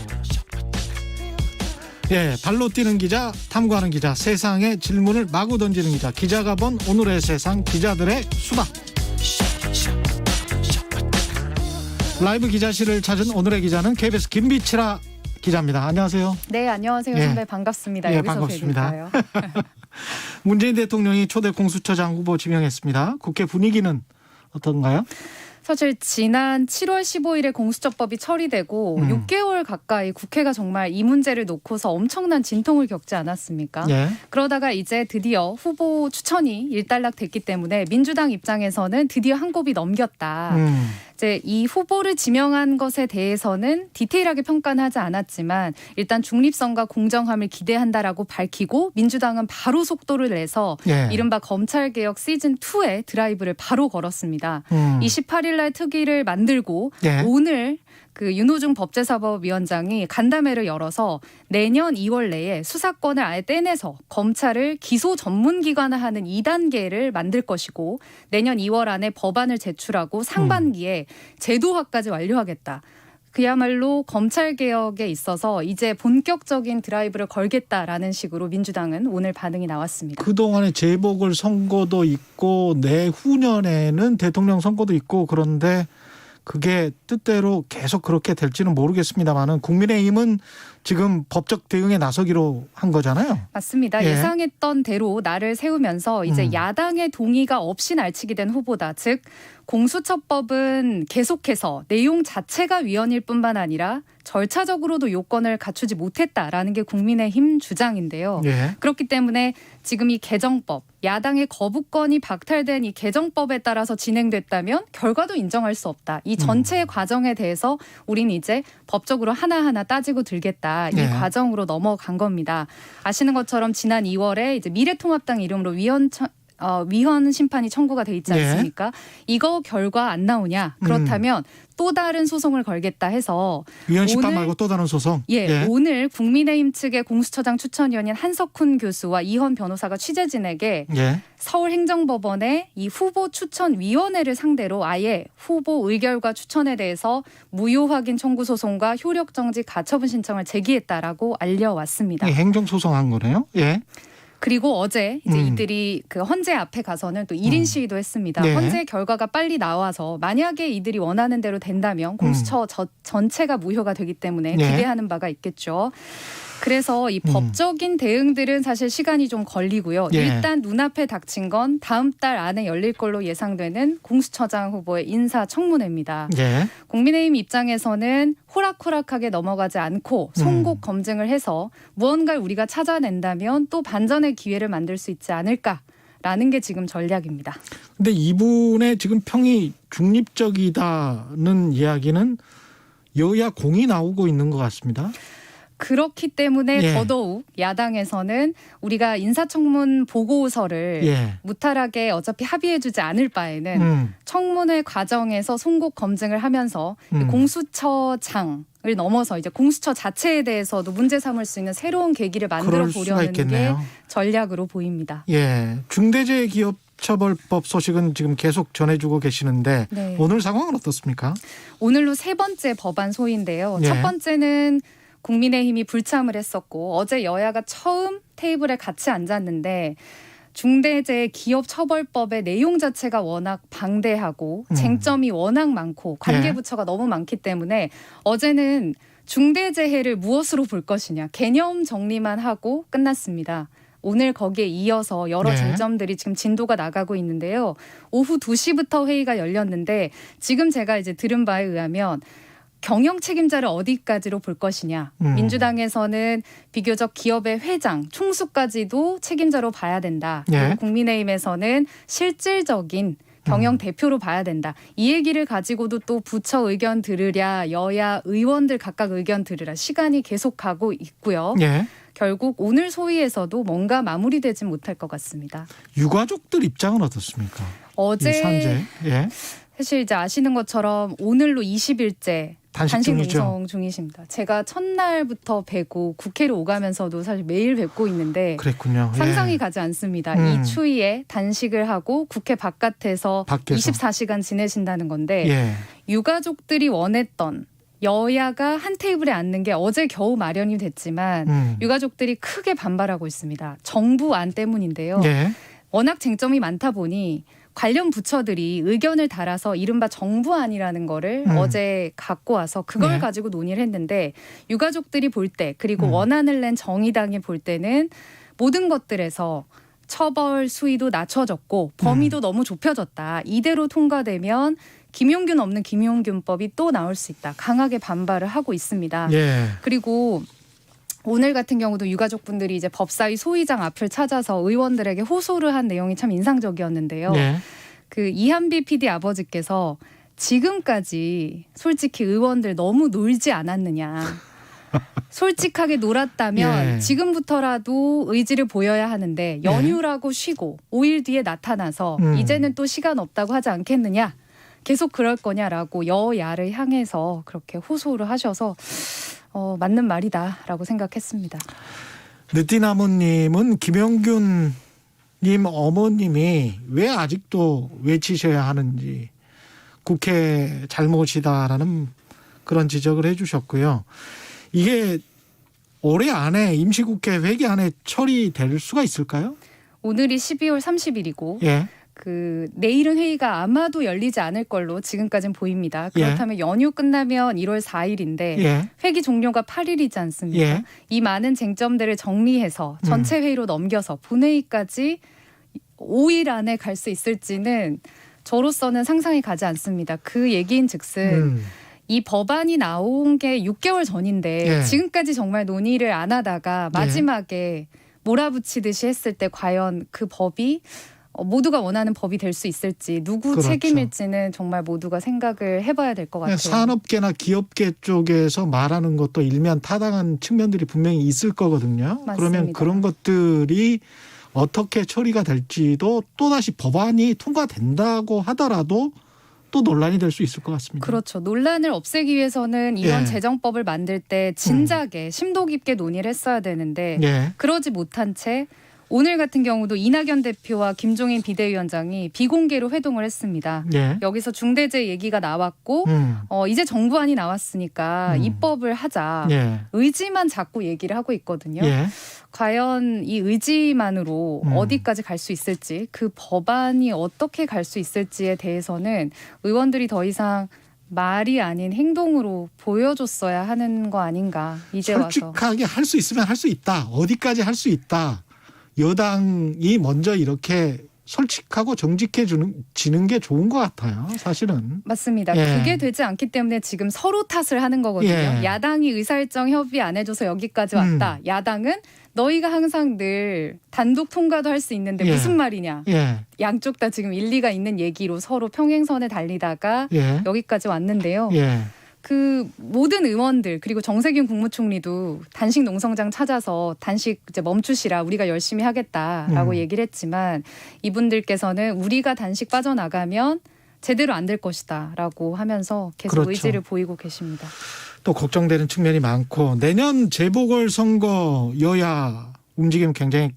예, 발로 뛰는 기자, 탐구하는 기자, 세상에 질문을 마구 던지는 기자, 기자가 본 오늘의 세상, 기자들의 수다. 라이브 기자실을 찾은 오늘의 기자는 KBS 김비치라 기자입니다. 안녕하세요. 네, 안녕하세요. 예. 선배 반갑습니다. 예, 여기서 반갑습니다. 뵈니까요. 문재인 대통령이 초대 공수처장 후보 지명했습니다. 국회 분위기는 어떤가요? 사실 지난 7월 15일에 공수처법이 처리되고 6개월 가까이 국회가 정말 이 문제를 놓고서 엄청난 진통을 겪지 않았습니까? 예. 그러다가 이제 드디어 후보 추천이 일단락됐기 때문에 민주당 입장에서는 드디어 한 곱이 넘겼다. 이제 이 후보를 지명한 것에 대해서는 디테일하게 평가는 하지 않았지만 일단 중립성과 공정함을 기대한다라고 밝히고 민주당은 바로 속도를 내서 예. 이른바 검찰개혁 시즌2에 드라이브를 바로 걸었습니다. 28일 날 특위를 만들고 예. 오늘 그 윤호중 법제사법위원장이 간담회를 열어서 내년 2월 내에 수사권을 아예 떼내서 검찰을 기소 전문기관화하는 2단계를 만들 것이고 내년 2월 안에 법안을 제출하고 상반기에 제도화까지 완료하겠다. 그야말로 검찰개혁에 있어서 이제 본격적인 드라이브를 걸겠다라는 식으로 민주당은 오늘 반응이 나왔습니다. 그동안에 재보궐선거도 있고 내후년에는 대통령 선거도 있고 그런데 그게 뜻대로 계속 그렇게 될지는 모르겠습니다만은 국민의힘은 지금 법적 대응에 나서기로 한 거잖아요. 맞습니다. 예. 예상했던 대로 날을 세우면서 이제 야당의 동의가 없이 날치기 된 후보다. 즉 공수처법은 계속해서 내용 자체가 위헌일 뿐만 아니라 절차적으로도 요건을 갖추지 못했다라는 게 국민의힘 주장인데요. 예. 그렇기 때문에 지금 이 개정법, 야당의 거부권이 박탈된 이 개정법에 따라서 진행됐다면 결과도 인정할 수 없다. 이 전체 과정에 대해서 우린 이제 법적으로 하나하나 따지고 들겠다. 이 네. 과정으로 넘어간 겁니다. 아시는 것처럼 지난 2월에 이제 미래통합당 이름으로 위헌 심판이 청구가 돼 있지 않습니까? 이거 결과 안 나오냐? 그렇다면 또 다른 소송을 걸겠다 해서 위헌 심판 오늘, 말고 또 다른 소송. 예, 오늘 국민의힘 측의 공수처장 추천위원인 한석훈 교수와 이헌 변호사가 취재진에게 예. 서울행정법원의 이 후보 추천위원회를 상대로 아예 후보 의결과 추천에 대해서 무효 확인 청구 소송과 효력 정지 가처분 신청을 제기했다라고 알려왔습니다. 예, 행정소송한 거네요. 예. 그리고 어제 이제 이들이 그 헌재 앞에 가서는 또 1인 시위도 했습니다. 네. 헌재 결과가 빨리 나와서 만약에 이들이 원하는 대로 된다면 공수처 전체가 무효가 되기 때문에 네. 기대하는 바가 있겠죠. 그래서 이 법적인 대응들은 사실 시간이 좀 걸리고요. 예. 일단 눈앞에 닥친 건 다음 달 안에 열릴 걸로 예상되는 공수처장 후보의 인사청문회입니다. 예. 국민의힘 입장에서는 호락호락하게 넘어가지 않고 송곳 검증을 해서 무언가를 우리가 찾아낸다면 또 반전의 기회를 만들 수 있지 않을까라는 게 지금 전략입니다. 근데 이분의 지금 평이 중립적이다는 이야기는 여야 공이 나오고 있는 것 같습니다. 그렇기 때문에 예. 더더욱 야당에서는 우리가 인사청문 보고서를 예. 무탈하게 어차피 합의해주지 않을 바에는 청문회 과정에서 송곳 검증을 하면서 공수처장을 넘어서 이제 공수처 자체에 대해서도 문제 삼을 수 있는 새로운 계기를 만들어 보려는 게 전략으로 보입니다. 예, 중대재해기업처벌법 소식은 지금 계속 전해주고 계시는데 네. 오늘 상황은 어떻습니까? 오늘로 세 번째 법안 소위인데요. 예. 첫 번째는 국민의힘이 불참을 했었고 어제 여야가 처음 테이블에 같이 앉았는데 중대재해기업처벌법의 내용 자체가 워낙 방대하고 쟁점이 워낙 많고 관계부처가 너무 많기 때문에 어제는 중대재해를 무엇으로 볼 것이냐 개념 정리만 하고 끝났습니다. 오늘 거기에 이어서 여러 쟁점들이 지금 진도가 나가고 있는데요. 오후 2시부터 회의가 열렸는데 지금 제가 이제 들은 바에 의하면 경영 책임자를 어디까지로 볼 것이냐. 민주당에서는 비교적 기업의 회장, 총수까지도 책임자로 봐야 된다. 그리고 국민의힘에서는 실질적인 경영 대표로 봐야 된다. 이 얘기를 가지고도 또 부처 의견 들으랴, 여야 의원들 각각 의견 들으라 시간이 계속가고 있고요. 결국 오늘 소위에서도 뭔가 마무리되지 못할 것 같습니다. 유가족들 입장은 어떻습니까? 어제 산재. 사실 이제 아시는 것처럼 오늘로 20일째 단식 농성 중이십니다. 제가 첫날부터 뵈고 국회를 오가면서도 사실 매일 뵙고 있는데 그랬군요. 상상이 가지 않습니다. 이 추위에 단식을 하고 국회 밖에서 24시간 지내신다는 건데 유가족들이 원했던 여야가 한 테이블에 앉는 게 어제 겨우 마련이 됐지만 유가족들이 크게 반발하고 있습니다. 정부 안 때문인데요. 예. 워낙 쟁점이 많다 보니 관련 부처들이 의견을 달아서 이른바 정부안이라는 거를 어제 갖고 와서 그걸 네. 가지고 논의를 했는데 유가족들이 볼 때 그리고 원안을 낸 정의당이 볼 때는 모든 것들에서 처벌 수위도 낮춰졌고 범위도 너무 좁혀졌다. 이대로 통과되면 김용균 없는 김용균법이 또 나올 수 있다. 강하게 반발을 하고 있습니다. 예. 그리고 오늘 같은 경우도 유가족분들이 이제 법사위 소위장 앞을 찾아서 의원들에게 호소를 한 내용이 참 인상적이었는데요. 예. 그 이한비 PD 아버지께서 지금까지 솔직히 의원들 너무 놀지 않았느냐. 솔직하게 놀았다면 예. 지금부터라도 의지를 보여야 하는데 연휴라고 쉬고 5일 뒤에 나타나서 이제는 또 시간 없다고 하지 않겠느냐. 계속 그럴 거냐라고 여야를 향해서 그렇게 호소를 하셔서 맞는 말이다라고 생각했습니다. 느티나무님은 김용균 님 어머님이 왜 아직도 외치셔야 하는지 국회 잘못이다라는 그런 지적을 해 주셨고요. 이게 올해 안에 임시국회 회기 안에 처리될 수가 있을까요? 오늘이 12월 30일이고 예. 내일은 회의가 아마도 열리지 않을 걸로 지금까지는 보입니다. 그렇다면 연휴 끝나면 1월 4일인데 예. 회기 종료가 8일이지 않습니까? 예. 이 많은 쟁점들을 정리해서 전체 회의로 넘겨서 본회의까지 5일 안에 갈 수 있을지는 저로서는 상상이 가지 않습니다. 그 얘기인즉슨 이 법안이 나온 게 6개월 전인데 예. 지금까지 정말 논의를 안 하다가 마지막에 몰아붙이듯이 했을 때 과연 그 법이 모두가 원하는 법이 될 수 있을지 누구 그렇죠. 책임일지는 정말 모두가 생각을 해봐야 될 것 같아요. 산업계나 기업계 쪽에서 말하는 것도 일면 타당한 측면들이 분명히 있을 거거든요. 맞습니다. 그러면 그런 것들이 어떻게 처리가 될지도 또다시 법안이 통과된다고 하더라도 또 논란이 될 수 있을 것 같습니다. 그렇죠. 논란을 없애기 위해서는 이런 예. 재정법을 만들 때 진작에 심도 깊게 논의를 했어야 되는데 예. 그러지 못한 채 오늘 같은 경우도 이낙연 대표와 김종인 비대위원장이 비공개로 회동을 했습니다. 예. 여기서 중대재해 얘기가 나왔고 이제 정부안이 나왔으니까 입법을 하자. 예. 의지만 자꾸 얘기를 하고 있거든요. 예. 과연 이 의지만으로 어디까지 갈 수 있을지 그 법안이 어떻게 갈 수 있을지에 대해서는 의원들이 더 이상 말이 아닌 행동으로 보여줬어야 하는 거 아닌가 이제 와서. 솔직하게 할 수 있으면 할 수 있다. 어디까지 할 수 있다. 여당이 먼저 이렇게 솔직하고 정직해지는 게 좋은 것 같아요. 사실은. 맞습니다. 예. 그게 되지 않기 때문에 지금 서로 탓을 하는 거거든요. 예. 야당이 의사일정 협의 안 해줘서 여기까지 왔다. 야당은 너희가 항상 늘 단독 통과도 할 수 있는데 예. 무슨 말이냐. 예. 양쪽 다 지금 일리가 있는 얘기로 서로 평행선에 달리다가 예. 여기까지 왔는데요. 예. 그 모든 의원들 그리고 정세균 국무총리도 단식 농성장 찾아서 단식 이제 멈추시라 우리가 열심히 하겠다라고 얘기를 했지만 이분들께서는 우리가 단식 빠져나가면 제대로 안 될 것이다라고 하면서 계속 그렇죠. 의지를 보이고 계십니다. 또 걱정되는 측면이 많고 내년 재보궐선거 여야 움직임 굉장히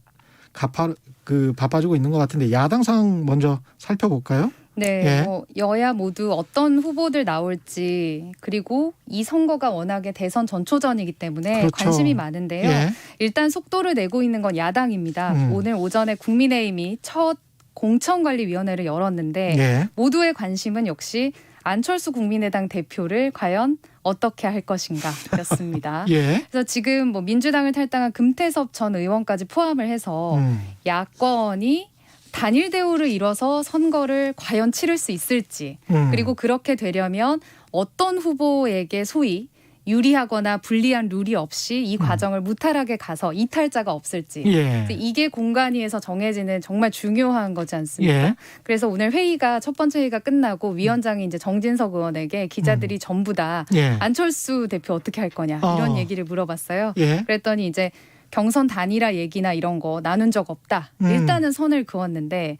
바빠지고 있는 것 같은데 야당 상황 먼저 살펴볼까요? 네, 예. 여야 모두 어떤 후보들 나올지 그리고 이 선거가 워낙에 대선 전초전이기 때문에 그렇죠. 관심이 많은데요. 예. 일단 속도를 내고 있는 건 야당입니다. 오늘 오전에 국민의힘이 첫 공천관리위원회를 열었는데 예. 모두의 관심은 역시 안철수 국민의당 대표를 과연 어떻게 할 것인가였습니다. 예. 그래서 지금 민주당을 탈당한 금태섭 전 의원까지 포함을 해서 야권이 단일 대우를 이뤄서 선거를 과연 치를 수 있을지 그리고 그렇게 되려면 어떤 후보에게 소위 유리하거나 불리한 룰이 없이 이 과정을 무탈하게 가서 이탈자가 없을지 예. 이게 공간위에서 정해지는 정말 중요한 거지 않습니까? 예. 그래서 오늘 회의가 첫 번째 회의가 끝나고 위원장이 이제 정진석 의원에게 기자들이 전부 다 예. 안철수 대표 어떻게 할 거냐 이런 얘기를 물어봤어요. 예. 그랬더니 이제 경선 단일화 얘기나 이런 거 나눈 적 없다. 일단은 선을 그었는데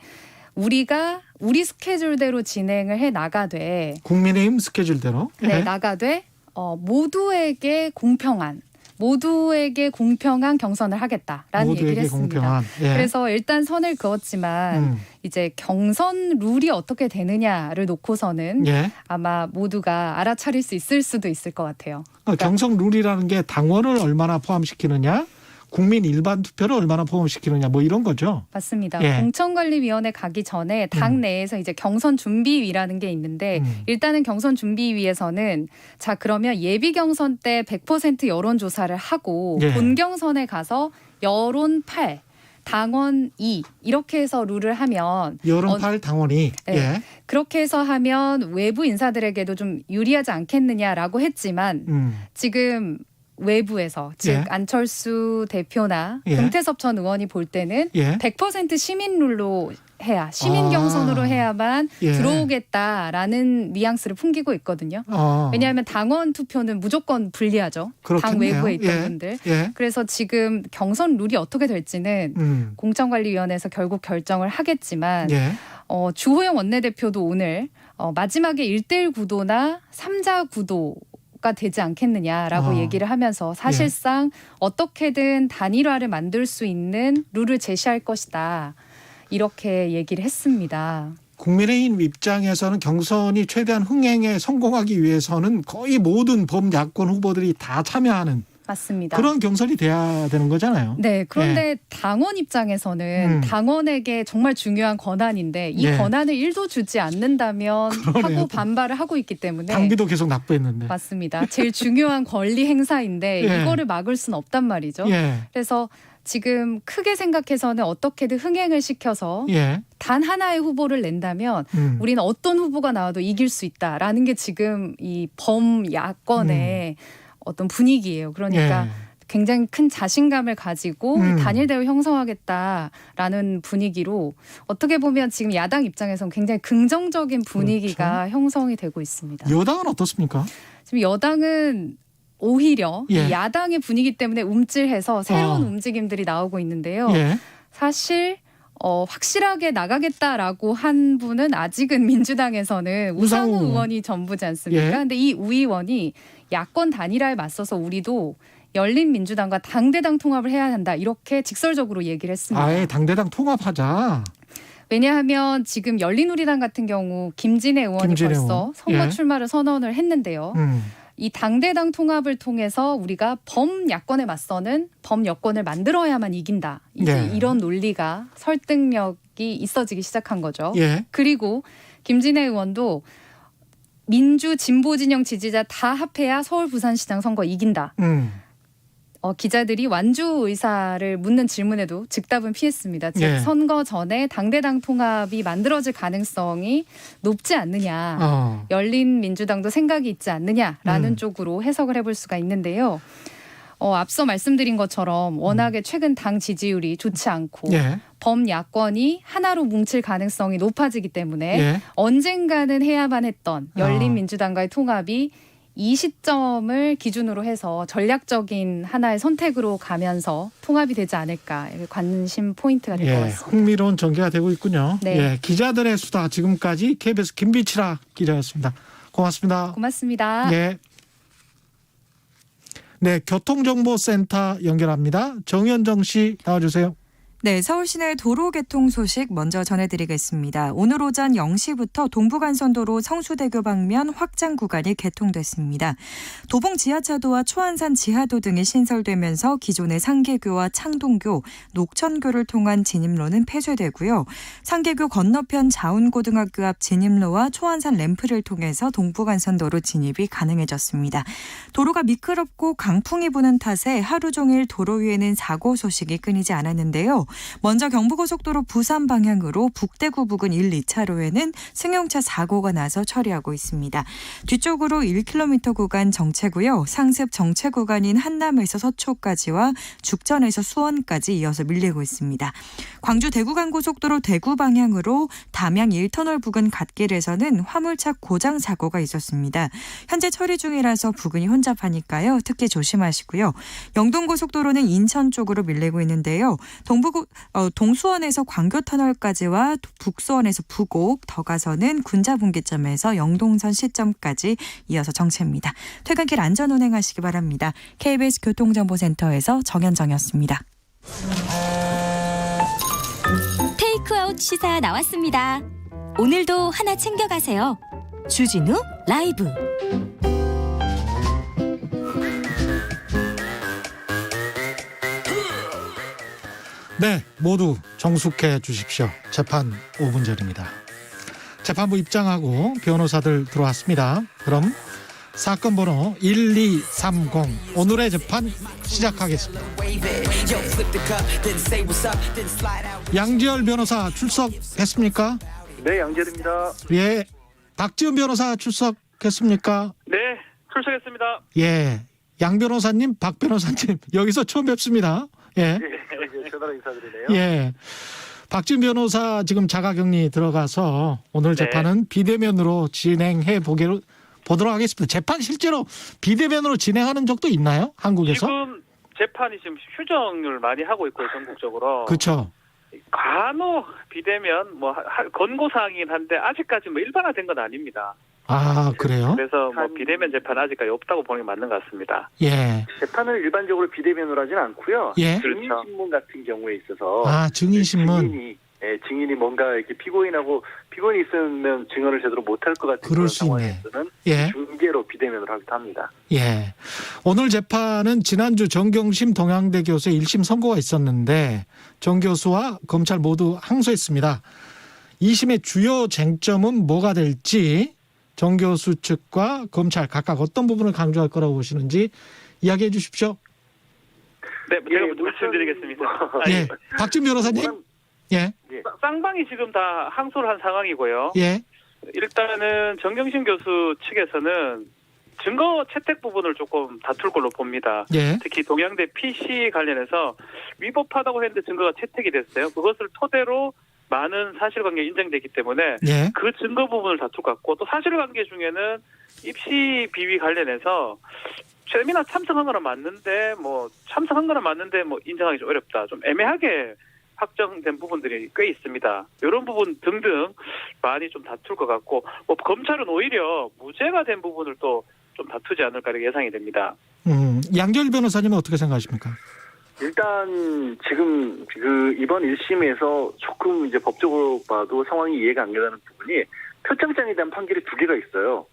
우리가 우리 스케줄대로 진행을 해 나가되 국민의힘 스케줄대로 네, 나가되 모두에게 공평한 모두에게 공평한 경선을 하겠다라는 모두에게 얘기를 했습니다. 공평한. 예. 그래서 일단 선을 그었지만 이제 경선 룰이 어떻게 되느냐를 놓고서는 예. 아마 모두가 알아차릴 수 있을 수도 있을 것 같아요. 그러니까 경선 룰이라는 게 당원을 얼마나 포함시키느냐, 국민 일반 투표를 얼마나 포함시키느냐, 뭐 이런 거죠. 맞습니다. 예. 공천관리위원회 가기 전에 당 내에서 이제 경선 준비위라는 게 있는데 일단은 경선 준비위에서는 자 그러면 예비 경선 때 100% 여론조사를 하고 예. 본 경선에 가서 여론 8, 당원 2 이렇게 해서 룰을 하면 여론 8 당원이. 네. 예. 그렇게 해서 하면 외부 인사들에게도 좀 유리하지 않겠느냐라고 했지만 지금 외부에서 즉 예. 안철수 대표나 예. 금태섭 전 의원이 볼 때는 예. 100% 시민 룰로 해야 시민 경선으로 해야만 예. 들어오겠다라는 뉘앙스를 풍기고 있거든요. 왜냐하면 당원 투표는 무조건 불리하죠. 당 그렇겠네요. 외부에 있던 예. 분들. 예. 그래서 지금 경선 룰이 어떻게 될지는 공천관리위원회에서 결국 결정을 하겠지만 예. 주호영 원내대표도 오늘 마지막에 1대1 구도나 3자 구도가 되지 않겠느냐라고 얘기를 하면서 사실상 어떻게든 단일화를 만들 수 있는 룰을 제시할 것이다. 이렇게 얘기를 했습니다. 국민의힘 입장에서는 경선이 최대한 흥행에 성공하기 위해서는 거의 모든 범야권 후보들이 다 참여하는 맞습니다. 그런 경선이 돼야 되는 거잖아요. 네. 그런데 당원 입장에서는 당원에게 정말 중요한 권한인데 이 권한을 1도 주지 않는다면 그러네요. 하고 반발을 하고 있기 때문에 당비도 계속 납부했는데. 맞습니다. 제일 중요한 권리 행사인데 이거를 막을 수는 없단 말이죠. 그래서 지금 크게 생각해서는 어떻게든 흥행을 시켜서 단 하나의 후보를 낸다면 우리는 어떤 후보가 나와도 이길 수 있다라는 게 지금 이 범야권의 어떤 분위기예요. 그러니까 굉장히 큰 자신감을 가지고 단일 대우 형성하겠다라는 분위기로 어떻게 보면 지금 야당 입장에서는 굉장히 긍정적인 분위기가 형성이 되고 있습니다. 여당은 어떻습니까? 지금 여당은 오히려 이 야당의 분위기 때문에 움찔해서 새로운 움직임들이 나오고 있는데요. 사실 확실하게 나가겠다라고 한 분은 아직은 민주당에서는 우상호 의원이 전부지 않습니까? 그런데 이 우 의원이 야권 단일화에 맞서서 우리도 열린민주당과 당대당 통합을 해야 한다. 이렇게 직설적으로 얘기를 했습니다. 아예 당대당 통합하자. 왜냐하면 지금 열린우리당 같은 경우 김진애 의원이 벌써 선거 출마를 선언을 했는데요. 이 당대당 통합을 통해서 우리가 범야권에 맞서는 범여권을 만들어야만 이긴다. 이제 이런 논리가 설득력이 있어지기 시작한 거죠. 그리고 김진애 의원도 민주 진보 진영 지지자 다 합해야 서울 부산시장 선거 이긴다. 기자들이 완주 의사를 묻는 질문에도 즉답은 피했습니다. 즉 선거 전에 당대당 통합이 만들어질 가능성이 높지 않느냐. 열린민주당도 생각이 있지 않느냐라는 쪽으로 해석을 해볼 수가 있는데요. 앞서 말씀드린 것처럼 워낙에 최근 당 지지율이 좋지 않고 범야권이 하나로 뭉칠 가능성이 높아지기 때문에 언젠가는 해야만 했던 열린민주당과의 통합이 이 시점을 기준으로 해서 전략적인 하나의 선택으로 가면서 통합이 되지 않을까 관심 포인트가 될 것 같습니다. 흥미로운 전개가 되고 있군요. 네. 기자들의 수다 지금까지 KBS 김비치라 기자였습니다. 고맙습니다. 고맙습니다. 네, 교통정보센터 연결합니다. 정현정 씨 나와주세요. 네, 서울 시내 도로 개통 소식 먼저 전해드리겠습니다. 오늘 오전 0시부터 동부간선도로 성수대교 방면 확장 구간이 개통됐습니다. 도봉 지하차도와 초안산 지하도 등이 신설되면서 기존의 상계교와 창동교, 녹천교를 통한 진입로는 폐쇄되고요. 상계교 건너편 자운고등학교 앞 진입로와 초안산 램프를 통해서 동부간선도로 진입이 가능해졌습니다. 도로가 미끄럽고 강풍이 부는 탓에 하루 종일 도로 위에는 사고 소식이 끊이지 않았는데요. 먼저 경부고속도로 부산 방향으로 북대구 부근 1, 2차로에는 승용차 사고가 나서 처리하고 있습니다. 뒤쪽으로 1km 구간 정체고요. 상습 정체 구간인 한남에서 서초까지와 죽전에서 수원까지 이어서 밀리고 있습니다. 광주 대구간고속도로 대구 방향으로 담양 1터널 부근 갓길에서는 화물차 고장 사고가 있었습니다. 현재 처리 중이라서 부근이 혼잡하니까요. 특히 조심하시고요. 영동고속도로는 인천 쪽으로 밀리고 있는데요. 동수원에서 광교터널까지와 북수원에서 부곡, 더 가서는 군자분기점에서 영동선 시점까지 이어서 정체입니다. 퇴근길 안전 운행하시기 바랍니다. KBS 교통정보센터에서 정현정이었습니다. 테이크아웃 시사 나왔습니다. 오늘도 하나 챙겨가세요. 주진우 라이브. 네, 모두 정숙해 주십시오. 재판 5분 전입니다. 재판부 입장하고 변호사들 들어왔습니다. 그럼 사건 번호 1230 오늘의 재판 시작하겠습니다. 양지열 변호사 출석했습니까? 네, 양지열입니다. 예, 박지훈 변호사 출석했습니까? 네, 출석했습니다. 예, 양 변호사님, 박 변호사님 여기서 처음 뵙습니다. 예, 전화로 인사드리네요. 예. 박지훈 변호사 지금 자가격리 들어가서 오늘 재판은 비대면으로 진행해 보도록 하겠습니다. 재판 실제로 비대면으로 진행하는 적도 있나요? 한국에서? 지금 재판이 지금 휴정을 많이 하고 있고요, 전국적으로. 그렇죠. 간혹 비대면 권고사항이긴 한데 아직까지 일반화된 건 아닙니다. 아, 그래요? 그래서 비대면 재판 아직까지 없다고 보는 게 맞는 것 같습니다. 예. 재판을 일반적으로 비대면으로 하진 않고요. 예. 증인신문 같은 경우에 있어서 증인신문. 증인이 뭔가 이렇게 피고인이 있으면 증언을 제대로 못할 것 같은 그럴 그런 수 있네. 상황에서는 예. 중계로 비대면으로 하기도 합니다. 예. 오늘 재판은 지난주 정경심 동양대 교수의 1심 선고가 있었는데 정 교수와 검찰 모두 항소했습니다. 2심의 주요 쟁점은 뭐가 될지 정 교수 측과 검찰 각각 어떤 부분을 강조할 거라고 보시는지 이야기해 주십시오. 네, 제가 먼저 말씀드리겠습니다. 예. 박준 변호사님. 예. 쌍방이 지금 다 항소를 한 상황이고요. 예. 일단은 정경심 교수 측에서는 증거 채택 부분을 조금 다툴 걸로 봅니다. 예. 특히 동양대 PC 관련해서 위법하다고 했는데 증거가 채택이 됐어요. 그것을 토대로 많은 사실관계가 인정되기 때문에 예. 그 증거 부분을 다툴 것 같고 또 사실관계 중에는 입시 비위 관련해서 세미나 참석한 거는 맞는데 인정하기 좀 어렵다. 좀 애매하게 확정된 부분들이 꽤 있습니다. 이런 부분 등등 많이 좀 다툴 것 같고 검찰은 오히려 무죄가 된 부분을 또 좀 다투지 않을까 이렇게 예상이 됩니다. 양지열 변호사님은 어떻게 생각하십니까? 일단 지금 이번 1심에서 조금 이제 법적으로 봐도 상황이 이해가 안 가는 부분이 표창장에 대한 판결이 2개가 있어요.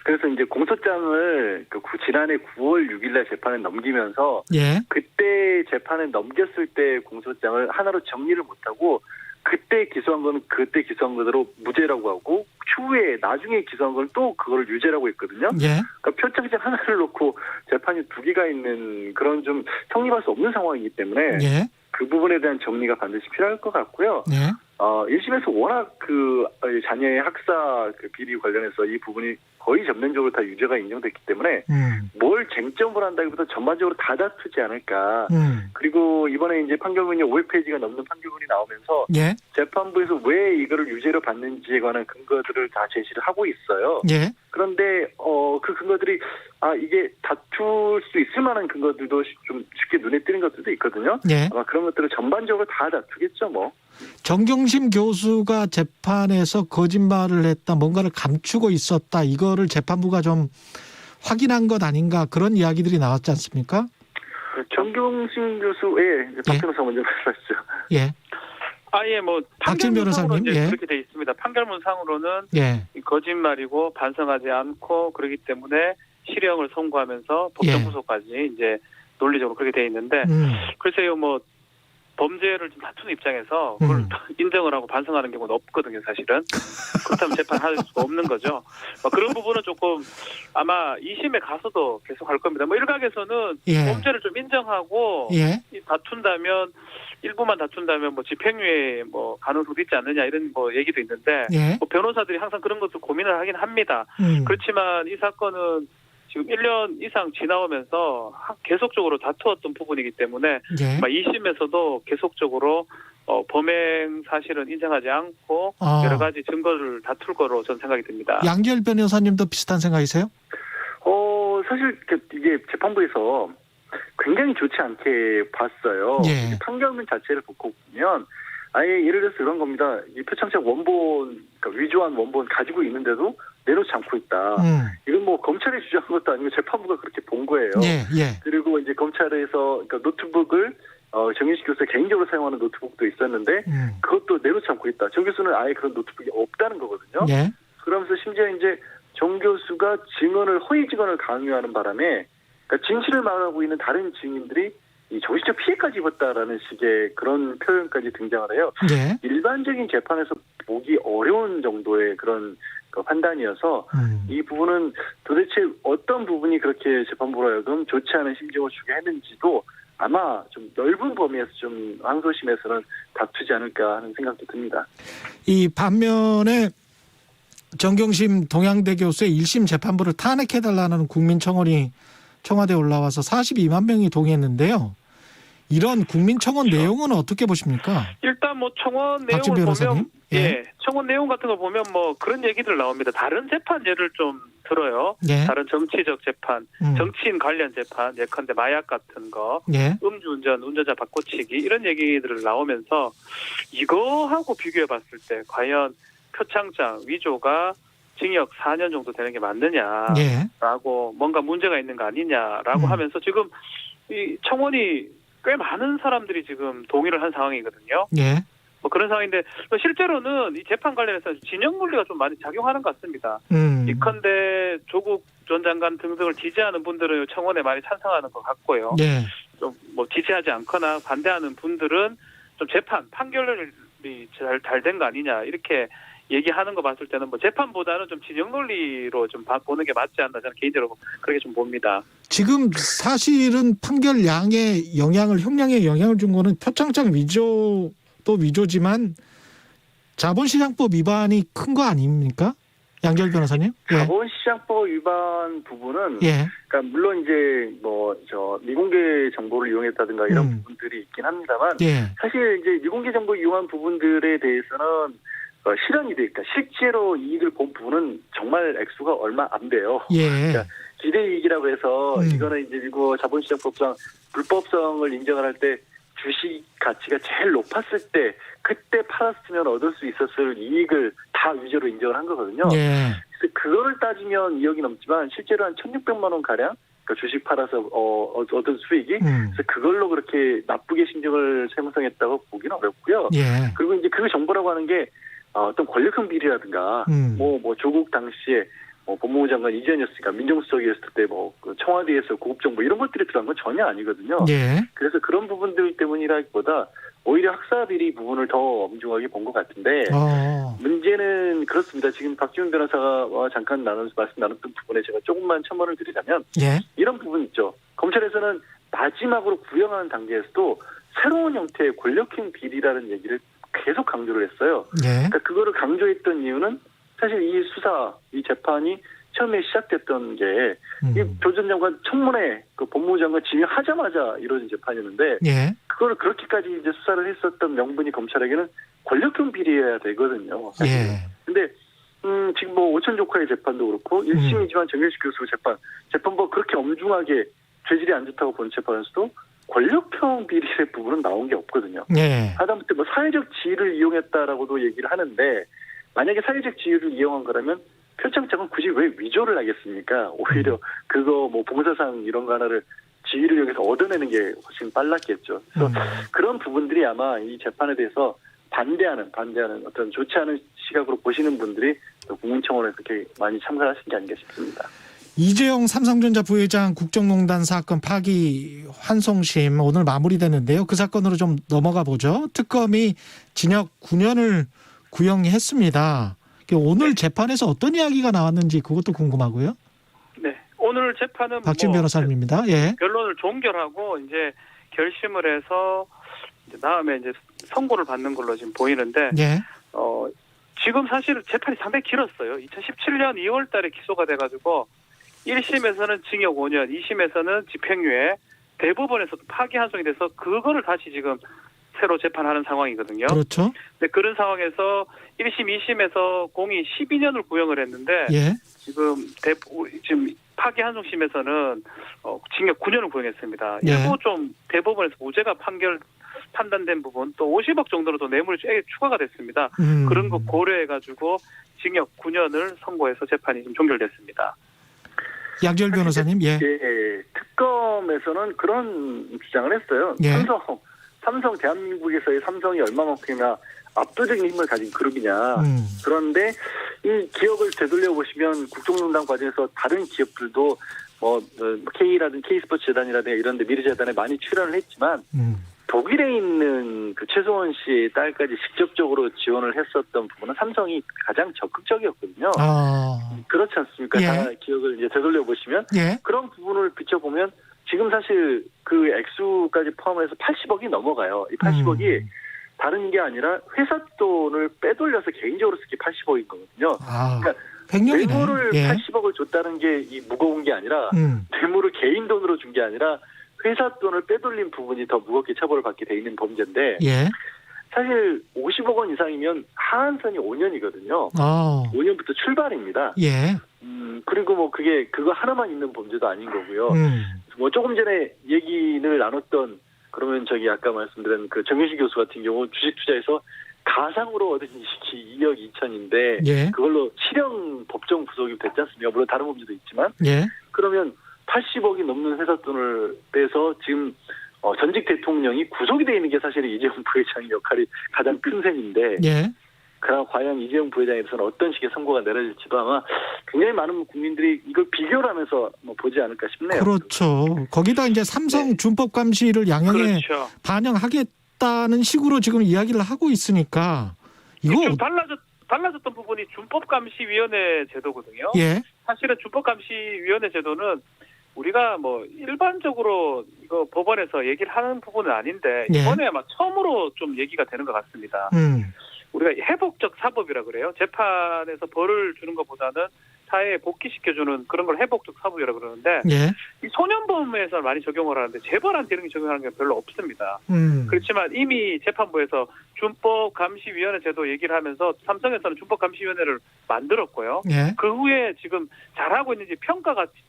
그래서 이제 공소장을 지난해 9월 6일날 재판에 넘기면서 예. 그때 재판에 넘겼을 때 공소장을 하나로 정리를 못하고 그때 기소한 거는 그때 기소한 거대로 무죄라고 하고 추후에 나중에 기소한 건 또 그거를 유죄라고 했거든요. 예. 그러니까 표창장 하나를 놓고 재판이 2개가 있는 그런 좀 성립할 수 없는 상황이기 때문에 예. 그 부분에 대한 정리가 반드시 필요할 것 같고요. 예. 1심에서 워낙 자녀의 학사 비리 관련해서 이 부분이 거의 전면적으로 다 유죄가 인정됐기 때문에 뭘 쟁점으로 한다기보다 전반적으로 다 다투지 않을까. 그리고 이번에 이제 판결문이 500페이지가 넘는 판결문이 나오면서 예. 재판부에서 왜 이거를 유죄로 받는지에 관한 근거들을 다 제시를 하고 있어요. 예. 그런데 그 근거들이 이게 다툴 수 있을 만한 근거들도 좀 쉽게 눈에 띄는 것들도 있거든요. 예. 아마 그런 것들을 전반적으로 다 다투겠죠, 뭐. 정경심 교수가 재판에서 거짓말을 했다, 뭔가를 감추고 있었다, 이거를 재판부가 좀 확인한 것 아닌가 그런 이야기들이 나왔지 않습니까? 정경심 교수의 박 변호사 먼저 말씀하시죠. 예. 박진 변호사님, 그렇게 돼 있습니다. 판결문상으로는 거짓말이고 반성하지 않고 그렇기 때문에 실형을 선고하면서 법정 구속까지 이제 논리적으로 그렇게 돼 있는데 글쎄요, 범죄를 좀 다투는 입장에서 그걸 인정을 하고 반성하는 경우는 없거든요, 사실은. 그렇다면 재판할 수가 없는 거죠. 그런 부분은 조금 아마 2심에 가서도 계속 할 겁니다. 일각에서는 범죄를 좀 인정하고 다툰다면 일부만 다툰다면 집행유예 가능성도 있지 않느냐 이런 얘기도 있는데 변호사들이 항상 그런 것을 고민을 하긴 합니다. 그렇지만 이 사건은 지금 1년 이상 지나오면서 계속적으로 다투었던 부분이기 때문에 2심에서도 계속적으로 범행 사실은 인정하지 않고 여러 가지 증거를 다툴 거로 저는 생각이 듭니다. 양지열 변호사님도 비슷한 생각이세요? 사실 이게 재판부에서 굉장히 좋지 않게 봤어요. 예. 판결문 자체를 보고 보면 아예 예를 들어서 이런 겁니다. 이 표창장 원본, 그러니까 위조한 원본 가지고 있는데도 내놓지 않고 있다. 이건 뭐 검찰이 주장한 것도 아니고 재판부가 그렇게 본 거예요. 예. 예. 그리고 이제 검찰에서 그러니까 노트북을 정윤식 교수가 개인적으로 사용하는 노트북도 있었는데 그것도 내놓지 않고 있다. 정 교수는 아예 그런 노트북이 없다는 거거든요. 예. 그러면서 심지어 이제 정 교수가 허위 증언을 강요하는 바람에 그러니까 진실을 말하고 있는 다른 증인들이 이 정신적 피해까지 입었다라는 식의 그런 표현까지 등장을 해요. 예. 일반적인 재판에서 보기 어려운 정도의 그런 그 판단이어서 이 부분은 도대체 어떤 부분이 그렇게 재판부로 하여금 좋지 않은 심정을 주게 했는지도 아마 좀 넓은 범위에서 좀 항소심에서는 다투지 않을까 하는 생각도 듭니다. 이 반면에 정경심 동양대 교수의 1심 재판부를 탄핵해달라는 국민청원이 청와대에 올라와서 42만 명이 동의했는데요. 이런 국민청원 내용은 어떻게 보십니까? 일단 뭐 청원 박준 내용을 변호사님? 보면 청원 내용 같은 거 보면 뭐 그런 얘기들 나옵니다. 다른 재판 예를 좀 들어요. 예. 다른 정치적 재판, 정치인 관련 재판, 예컨대 마약 같은 거, 예. 음주운전, 운전자 바꿔치기 이런 얘기들을 나오면서 이거하고 비교해 봤을 때 과연 표창장 위조가 징역 4년 정도 되는 게 맞느냐라고 뭔가 문제가 있는 거 아니냐라고 하면서 지금 이 청원이 꽤 많은 사람들이 지금 동의를 한 상황이거든요. 예. 뭐 그런 상황인데 실제로는 이 재판 관련해서 진영 논리가 좀 많이 작용하는 것 같습니다. 예컨대 조국 전 장관 등등을 지지하는 분들은 청원에 많이 찬성하는 것 같고요. 예. 좀 뭐 지지하지 않거나 반대하는 분들은 좀 판결이 잘 된 거 아니냐 이렇게 얘기하는 거 봤을 때는 뭐 재판보다는 좀 진영 논리로 좀 보는 게 맞지 않나 저는 개인적으로 그렇게 좀 봅니다. 지금 사실은 판결량에 형량에 영향을 준 거는 표창장 위조도 위조지만 자본시장법 위반이 큰 거 아닙니까? 양재열 변호사님? 예. 자본시장법 위반 부분은 예. 그러니까 물론 이제 뭐 미공개 정보를 이용했다든가 이런 부분들이 있긴 합니다만 사실 이제 미공개 정보 이용한 부분들에 대해서는 실현이 되니까 실제로 이익을 본 부분은 정말 액수가 얼마 안 돼요. 예. 그러니까 기대이익이라고 해서 이거는 이제 미국 자본시장법상 불법성을 인정을 할 때 주식 가치가 제일 높았을 때 그때 팔았으면 얻을 수 있었을 이익을 다 위조로 인정을 한 거거든요. 예. 그래서 그거를 따지면 2억이 넘지만 실제로 한 1,600만 원 가량 그러니까 주식 팔아서 얻은 수익이 그래서 그걸로 그렇게 나쁘게 신정을 생성했다고 보기는 어렵고요. 예. 그리고 이제 그 정보라고 하는 게 어떤 권력형 비리라든가 뭐 조국 당시에 법무부 장관 이전이었으니까 민정수석이었을 때 그 청와대에서 고급 정보 이런 것들이 들어간 건 전혀 아니거든요. 예. 그래서 그런 부분들 때문이라기보다 오히려 학사 비리 부분을 더 엄중하게 본 것 같은데 문제는 그렇습니다. 지금 박지훈 변호사가 잠깐 말씀 나눴던 부분에 제가 조금만 첨언을 드리자면 이런 부분 있죠. 검찰에서는 마지막으로 구형하는 단계에서도 새로운 형태의 권력형 비리라는 얘기를 계속 강조를 했어요. 그러니까 그거를 강조했던 이유는 사실 이 수사, 이 재판이 처음에 시작됐던 게 조 전 장관 청문회 그 법무부 장관 지명하자마자 이루어진 재판이었는데 그걸 그렇게까지 이제 수사를 했었던 명분이 검찰에게는 권력형 비리여야 되거든요. 근데 지금 뭐 오천 조카의 재판도 그렇고 1심이지만 정윤식 교수 재판부가 그렇게 엄중하게 죄질이 안 좋다고 본 재판에서도 권력형 비리의 부분은 나온 게 없거든요. 하다못해 뭐 사회적 지위를 이용했다라고도 얘기를 하는데 만약에 사회적 지위를 이용한 거라면 표창장은 굳이 왜 위조를 하겠습니까? 오히려 그거 뭐 봉사상 이런 거 하나를 지위를 여기서 얻어내는 게 훨씬 빨랐겠죠. 그래서 그런 부분들이 아마 이 재판에 대해서 반대하는 어떤 좋지 않은 시각으로 보시는 분들이 국민청원에 그렇게 많이 참가하신 게 아닌가 싶습니다. 이재용 삼성전자 부회장 국정농단 사건 파기 환송심 오늘 마무리됐는데요. 그 사건으로 좀 넘어가 보죠. 특검이 징역 9년을 구형했습니다. 오늘 재판에서 어떤 이야기가 나왔는지 그것도 궁금하고요. 네, 오늘 재판은 박진 변호사님입니다. 예. 결론을 종결하고 이제 결심을 해서 이제 다음에 이제 선고를 받는 걸로 지금 보이는데, 지금 사실 재판이 상당히 길었어요. 2017년 2월달에 기소가 돼가지고 1심에서는 징역 5년, 2심에서는 집행유예, 대법원에서도 파기 환송이 돼서 그거를 다시 지금 새로 재판하는 상황이거든요. 그렇죠. 네, 그런 상황에서 1심, 2심에서 공이 12년을 구형을 했는데 지금 파기환송심에서는 징역 9년을 구형했습니다. 예. 일부 좀 대법원에서 무죄가 판단된 부분 또 50억 정도로 더 뇌물이 추가가 됐습니다. 그런 거 고려해가지고 징역 9년을 선고해서 재판이 좀 종결됐습니다. 양지열 변호사님, 예. 특검에서는 그런 주장을 했어요. 예. 삼성 대한민국에서의 삼성이 얼마만큼이나 압도적인 힘을 가진 그룹이냐. 그런데 이 기억을 되돌려 보시면 국정농단 과정에서 다른 기업들도 K라든지 K스포츠 재단이라든가 이런 데 미르재단에 많이 출연을 했지만 독일에 있는 그 최소원 씨의 딸까지 직접적으로 지원을 했었던 부분은 삼성이 가장 적극적이었거든요. 그렇지 않습니까? 예. 다 기억을 이제 되돌려 보시면 예. 그런 부분을 비춰보면 지금 사실 그 액수까지 포함해서 80억이 넘어가요. 이 80억이 다른 게 아니라 회사 돈을 빼돌려서 개인적으로 쓰기 80억인 거거든요. 그러니까 뇌물을 80억을 줬다는 게 이 무거운 게 아니라 뇌물을 개인 돈으로 준 게 아니라 회사 돈을 빼돌린 부분이 더 무겁게 처벌을 받게 돼 있는 범죄인데 사실 50억 원 이상이면 하한선이 5년이거든요. 5년부터 출발입니다. 예. 그리고 그거 하나만 있는 범죄도 아닌 거고요. 조금 전에 얘기를 나눴던 그러면 아까 말씀드린 그 정윤식 교수 같은 경우 주식 투자에서 가상으로 얻은 이익이 2억 2천인데 예. 그걸로 실형 법정 구속이 됐지 않습니까? 물론 다른 범죄도 있지만 예. 그러면 80억이 넘는 회사 돈을 빼서 지금 전직 대통령이 구속이 돼 있는 게 사실은 이재용 부회장의 역할이 가장 큰 셈인데 예. 그럼 과연 이재용 부회장에 대해서는 어떤 식의 선고가 내려질지도 아마 굉장히 많은 국민들이 이걸 비교를 하면서 보지 않을까 싶네요. 그렇죠. 거기다 이제 삼성 준법 감시를 양형에 반영하겠다는 식으로 지금 이야기를 하고 있으니까 이거 좀 달라졌던 부분이 준법감시위원회 제도거든요. 예. 사실은 준법감시위원회 제도는 우리가 일반적으로 이거 법원에서 얘기를 하는 부분은 아닌데 이번에 아마 처음으로 좀 얘기가 되는 것 같습니다. 우리가 회복적 사법이라 그래요. 재판에서 벌을 주는 것보다는 사회에 복귀시켜주는 그런 걸 회복적 사법이라 그러는데 이 소년범에서 많이 적용을 하는데 재벌한테 이런 게 적용하는 게 별로 없습니다. 그렇지만 이미 재판부에서 준법감시위원회 제도 얘기를 하면서 삼성에서는 준법감시위원회를 만들었고요. 그 후에 지금 잘하고 있는지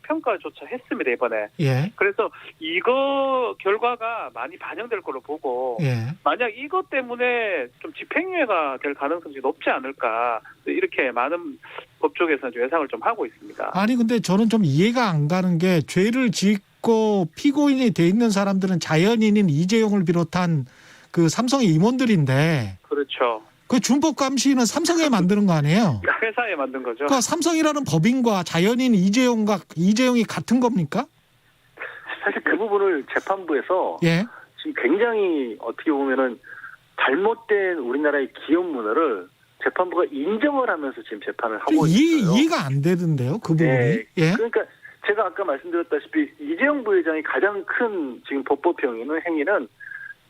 평가조차 했습니다, 이번에. 그래서 이거 결과가 많이 반영될 걸로 보고 만약 이것 때문에 좀 집행유예가 될 가능성이 높지 않을까 이렇게 많은 법조계에서는 예상을 좀 하고 있습니다. 아니 근데 저는 좀 이해가 안 가는 게 죄를 짓고 피고인이 돼 있는 사람들은 자연인인 이재용을 비롯한 그 삼성의 임원들인데 그렇죠. 그 준법 감시는 삼성에 만드는 거 아니에요? 회사에 만든 거죠. 그러니까 삼성이라는 법인과 자연인 이재용이 같은 겁니까? 사실 그 부분을 재판부에서 지금 굉장히 어떻게 보면은 잘못된 우리나라의 기업 문화를 재판부가 인정을 하면서 지금 재판을 하고 있어요. 이해가 안 되던데요, 그 부분이. 그러니까 제가 아까 말씀드렸다시피 이재용 부회장이 가장 큰 지금 법법형이는 행위는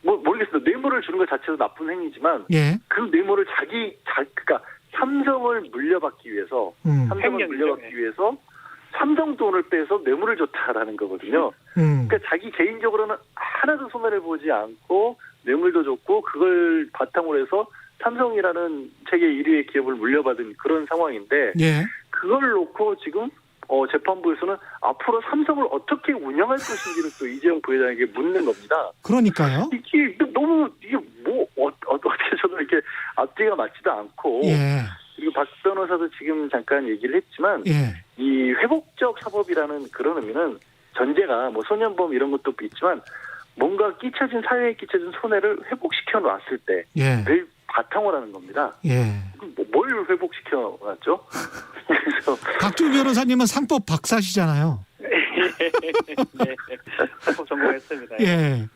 모르겠습니다. 뇌물을 주는 것 자체도 나쁜 행위지만 그 뇌물을 그러니까 삼성을 물려받기 위해서 삼성 돈을 빼서 뇌물을 줬다라는 거거든요. 그러니까 자기 개인적으로는 하나도 손해를 보지 않고 뇌물도 줬고 그걸 바탕으로 해서 삼성이라는 세계 1위의 기업을 물려받은 그런 상황인데 그걸 놓고 지금 재판부에서는 앞으로 삼성을 어떻게 운영할 것인지를 또 이재용 부회장에게 묻는 겁니다. 그러니까요. 이게 어떻게 저도 이렇게 앞뒤가 맞지도 않고 그리고 박 변호사도 지금 잠깐 얘기를 했지만 이 회복적 사법이라는 그런 의미는 전제가 소년범 이런 것도 있지만 뭔가 사회에 끼쳐진 손해를 회복시켜 놨을 때를 바탕으로 하는 겁니다. 뭘 회복시켜 놨죠? 그래서 박준 변호사님은 상법 박사시잖아요. 상법 전공했습니다.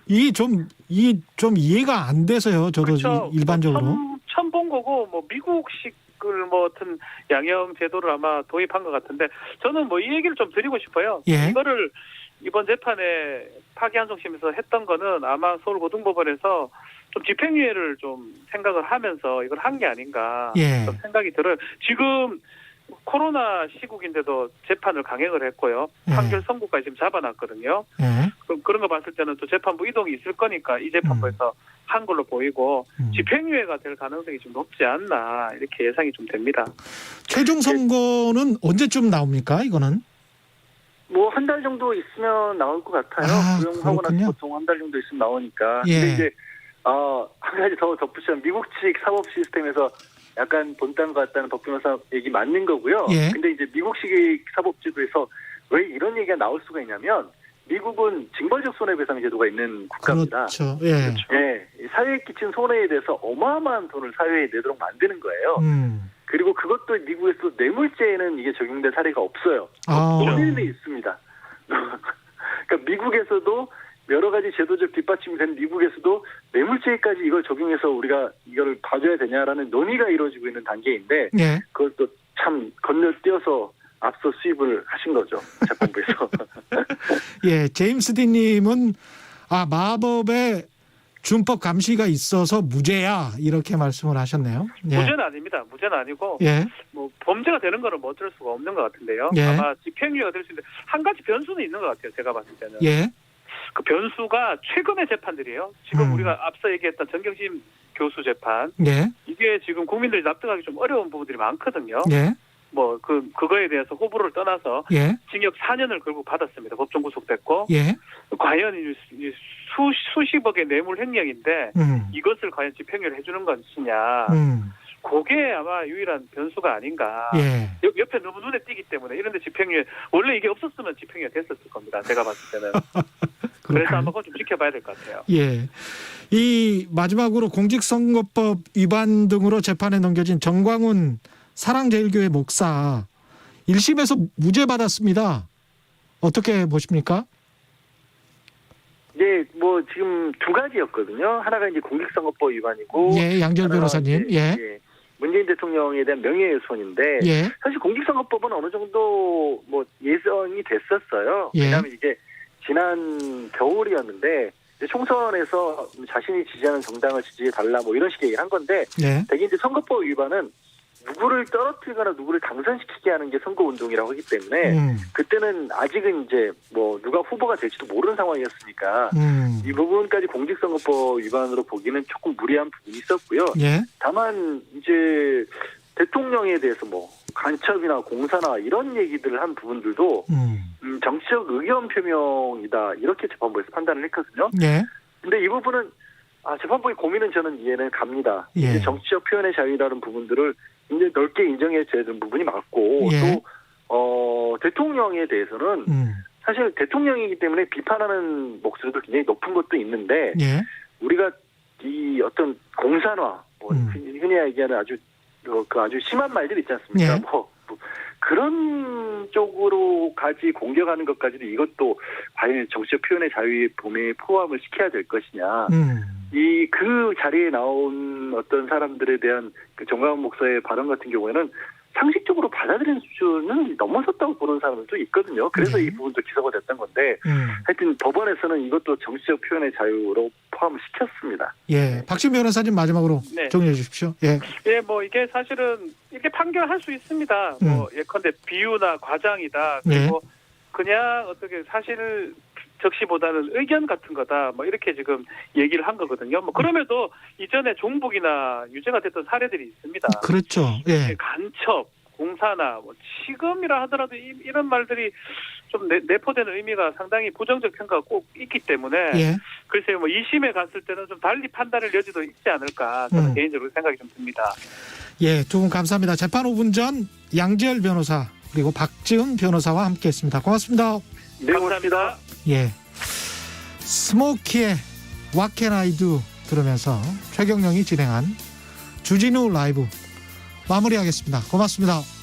이게 좀 이해가 안 돼서요. 저도 그렇죠. 일반적으로 처음 본 거고 미국식을 어떤 양형 제도를 아마 도입한 것 같은데 저는 이 얘기를 좀 드리고 싶어요. 이거를 이번 재판에 파기환송심에서 했던 거는 아마 서울고등법원에서 좀 집행유예를 좀 생각을 하면서 이걸 한 게 아닌가 좀 생각이 들어요. 지금 코로나 시국인데도 재판을 강행을 했고요. 판결 선고까지 지금 잡아놨거든요. 그런 거 봤을 때는 또 재판부 이동이 있을 거니까 이 재판부에서 한 걸로 보이고 집행유예가 될 가능성이 좀 높지 않나 이렇게 예상이 좀 됩니다. 최종 선고는 언제쯤 나옵니까? 이거는? 뭐 한 달 정도 있으면 나올 것 같아요. 구형하고 나서 보통 한 달 정도 있으면 나오니까. 예. 근데 이제 한 가지 더 덧붙이면 미국 측 사법 시스템에서 약간 본딴 것 같다는 박 변호사 얘기 맞는 거고요. 예. 근데 이제 미국식 사법제도에서 왜 이런 얘기가 나올 수가 있냐면 미국은 징벌적 손해배상 제도가 있는 국가입니다. 그렇죠. 예. 예. 사회에 끼친 손해에 대해서 어마어마한 돈을 사회에 내도록 만드는 거예요. 그리고 그것도 미국에서 뇌물죄에는 이게 적용된 사례가 없어요. 본인에 있습니다. 그러니까 미국에서도 여러 가지 제도적 뒷받침이 된 미국에서도 뇌물죄까지 이걸 적용해서 우리가 이걸 봐줘야 되냐라는 논의가 이루어지고 있는 단계인데 예. 그걸 또 참 건너뛰어서 앞서 수입을 하신 거죠. 재판부에서. 예, 제임스 딘님은 마법의 준법 감시가 있어서 무죄야 이렇게 말씀을 하셨네요. 예. 무죄는 아닙니다. 무죄는 아니고 예. 뭐 범죄가 되는 거는 뭐 어쩔 수가 없는 것 같은데요. 예. 아마 집행유예가 될 수 있는데 한 가지 변수는 있는 것 같아요. 제가 봤을 때는. 예. 그 변수가 최근의 재판들이에요. 지금 우리가 앞서 얘기했던 정경심 교수 재판. 예. 이게 지금 국민들이 납득하기 좀 어려운 부분들이 많거든요. 예. 뭐 그거에 대해서 호불호를 떠나서 예. 징역 4년을 결국 받았습니다. 법정 구속됐고. 예. 과연 수십억의 뇌물 횡령인데 이것을 과연 집행유예를 해주는 것이냐. 그게 아마 유일한 변수가 아닌가. 예. 옆에 너무 눈에 띄기 때문에 이런데 집행유예 원래 이게 없었으면 집행유예 됐었을 겁니다. 제가 봤을 때는. 그래서 아마 그건 좀 지켜봐야 될 것 같아요. 예. 이 마지막으로 공직선거법 위반 등으로 재판에 넘겨진 정광훈 사랑제일교회 목사 1심에서 무죄 받았습니다. 어떻게 보십니까? 네, 뭐 지금 두 가지였거든요. 하나가 이제 공직선거법 위반이고, 예, 양지열 변호사님, 예. 문재인 대통령에 대한 명예훼손인데, 예. 사실 공직선거법은 어느 정도 뭐 예정이 됐었어요. 예. 왜냐하면 이게 지난 겨울이었는데 총선에서 자신이 지지하는 정당을 지지해달라 뭐 이런 식의 얘기를 한 건데, 예. 대개 이제 선거법 위반은 누구를 떨어뜨리거나 누구를 당선시키게 하는 게 선거운동이라고 하기 때문에 그때는 아직은 이제 뭐 누가 후보가 될지도 모르는 상황이었으니까 이 부분까지 공직선거법 위반으로 보기는 조금 무리한 부분이 있었고요. 예. 다만 이제 대통령에 대해서 뭐 간첩이나 공사나 이런 얘기들을 한 부분들도 정치적 의견 표명이다 이렇게 재판부에서 판단을 했거든요. 예. 근데 이 부분은 재판부의 고민은 저는 이해는 갑니다. 예. 이제 정치적 표현의 자유라는 부분들을 이제 넓게 인정해야 되는 부분이 맞고 예. 또 대통령에 대해서는 사실 대통령이기 때문에 비판하는 목소리도 굉장히 높은 것도 있는데 예. 우리가 이 어떤 공산화, 뭐 흔히 얘기하는 아주 심한 말들 있지 않습니까? 예. 뭐 그런 쪽으로까지 공격하는 것까지도 이것도 과연 정치적 표현의 자유의 범위에 포함을 시켜야 될 것이냐. 그 자리에 나온 어떤 사람들에 대한 그 정광훈 목사의 발언 같은 경우에는 상식적으로 받아들이는 수준은 넘어섰다고 보는 사람들도 있거든요. 그래서 이 부분도 기소가 됐던 건데 하여튼 법원에서는 이것도 정치적 표현의 자유로 포함을 시켰습니다. 예, 박신 변호사님 마지막으로 네. 정리해 주십시오. 예. 예, 뭐 이게 사실은 이렇게 판결할 수 있습니다. 뭐 예컨대 비유나 과장이다. 그리고 그냥 어떻게 사실 적시보다는 의견 같은 거다. 뭐 이렇게 지금 얘기를 한 거거든요. 뭐 그럼에도 이전에 종북이나 유죄가 됐던 사례들이 있습니다. 그렇죠. 예. 간첩, 공사나 뭐 지금이라 하더라도 이런 말들이 좀 내포되는 의미가 상당히 부정적 평가가 꼭 있기 때문에 예. 글쎄요, 뭐 2심에 갔을 때는 좀 달리 판단할 여지도 있지 않을까 저는 개인적으로 생각이 좀 듭니다. 예, 두 분 감사합니다. 재판 5분 전 양지열 변호사 그리고 박지은 변호사와 함께했습니다. 고맙습니다. 네, 감사합니다. 예, 스모키의 What Can I Do 들으면서 최경영이 진행한 주진우 라이브 마무리하겠습니다. 고맙습니다.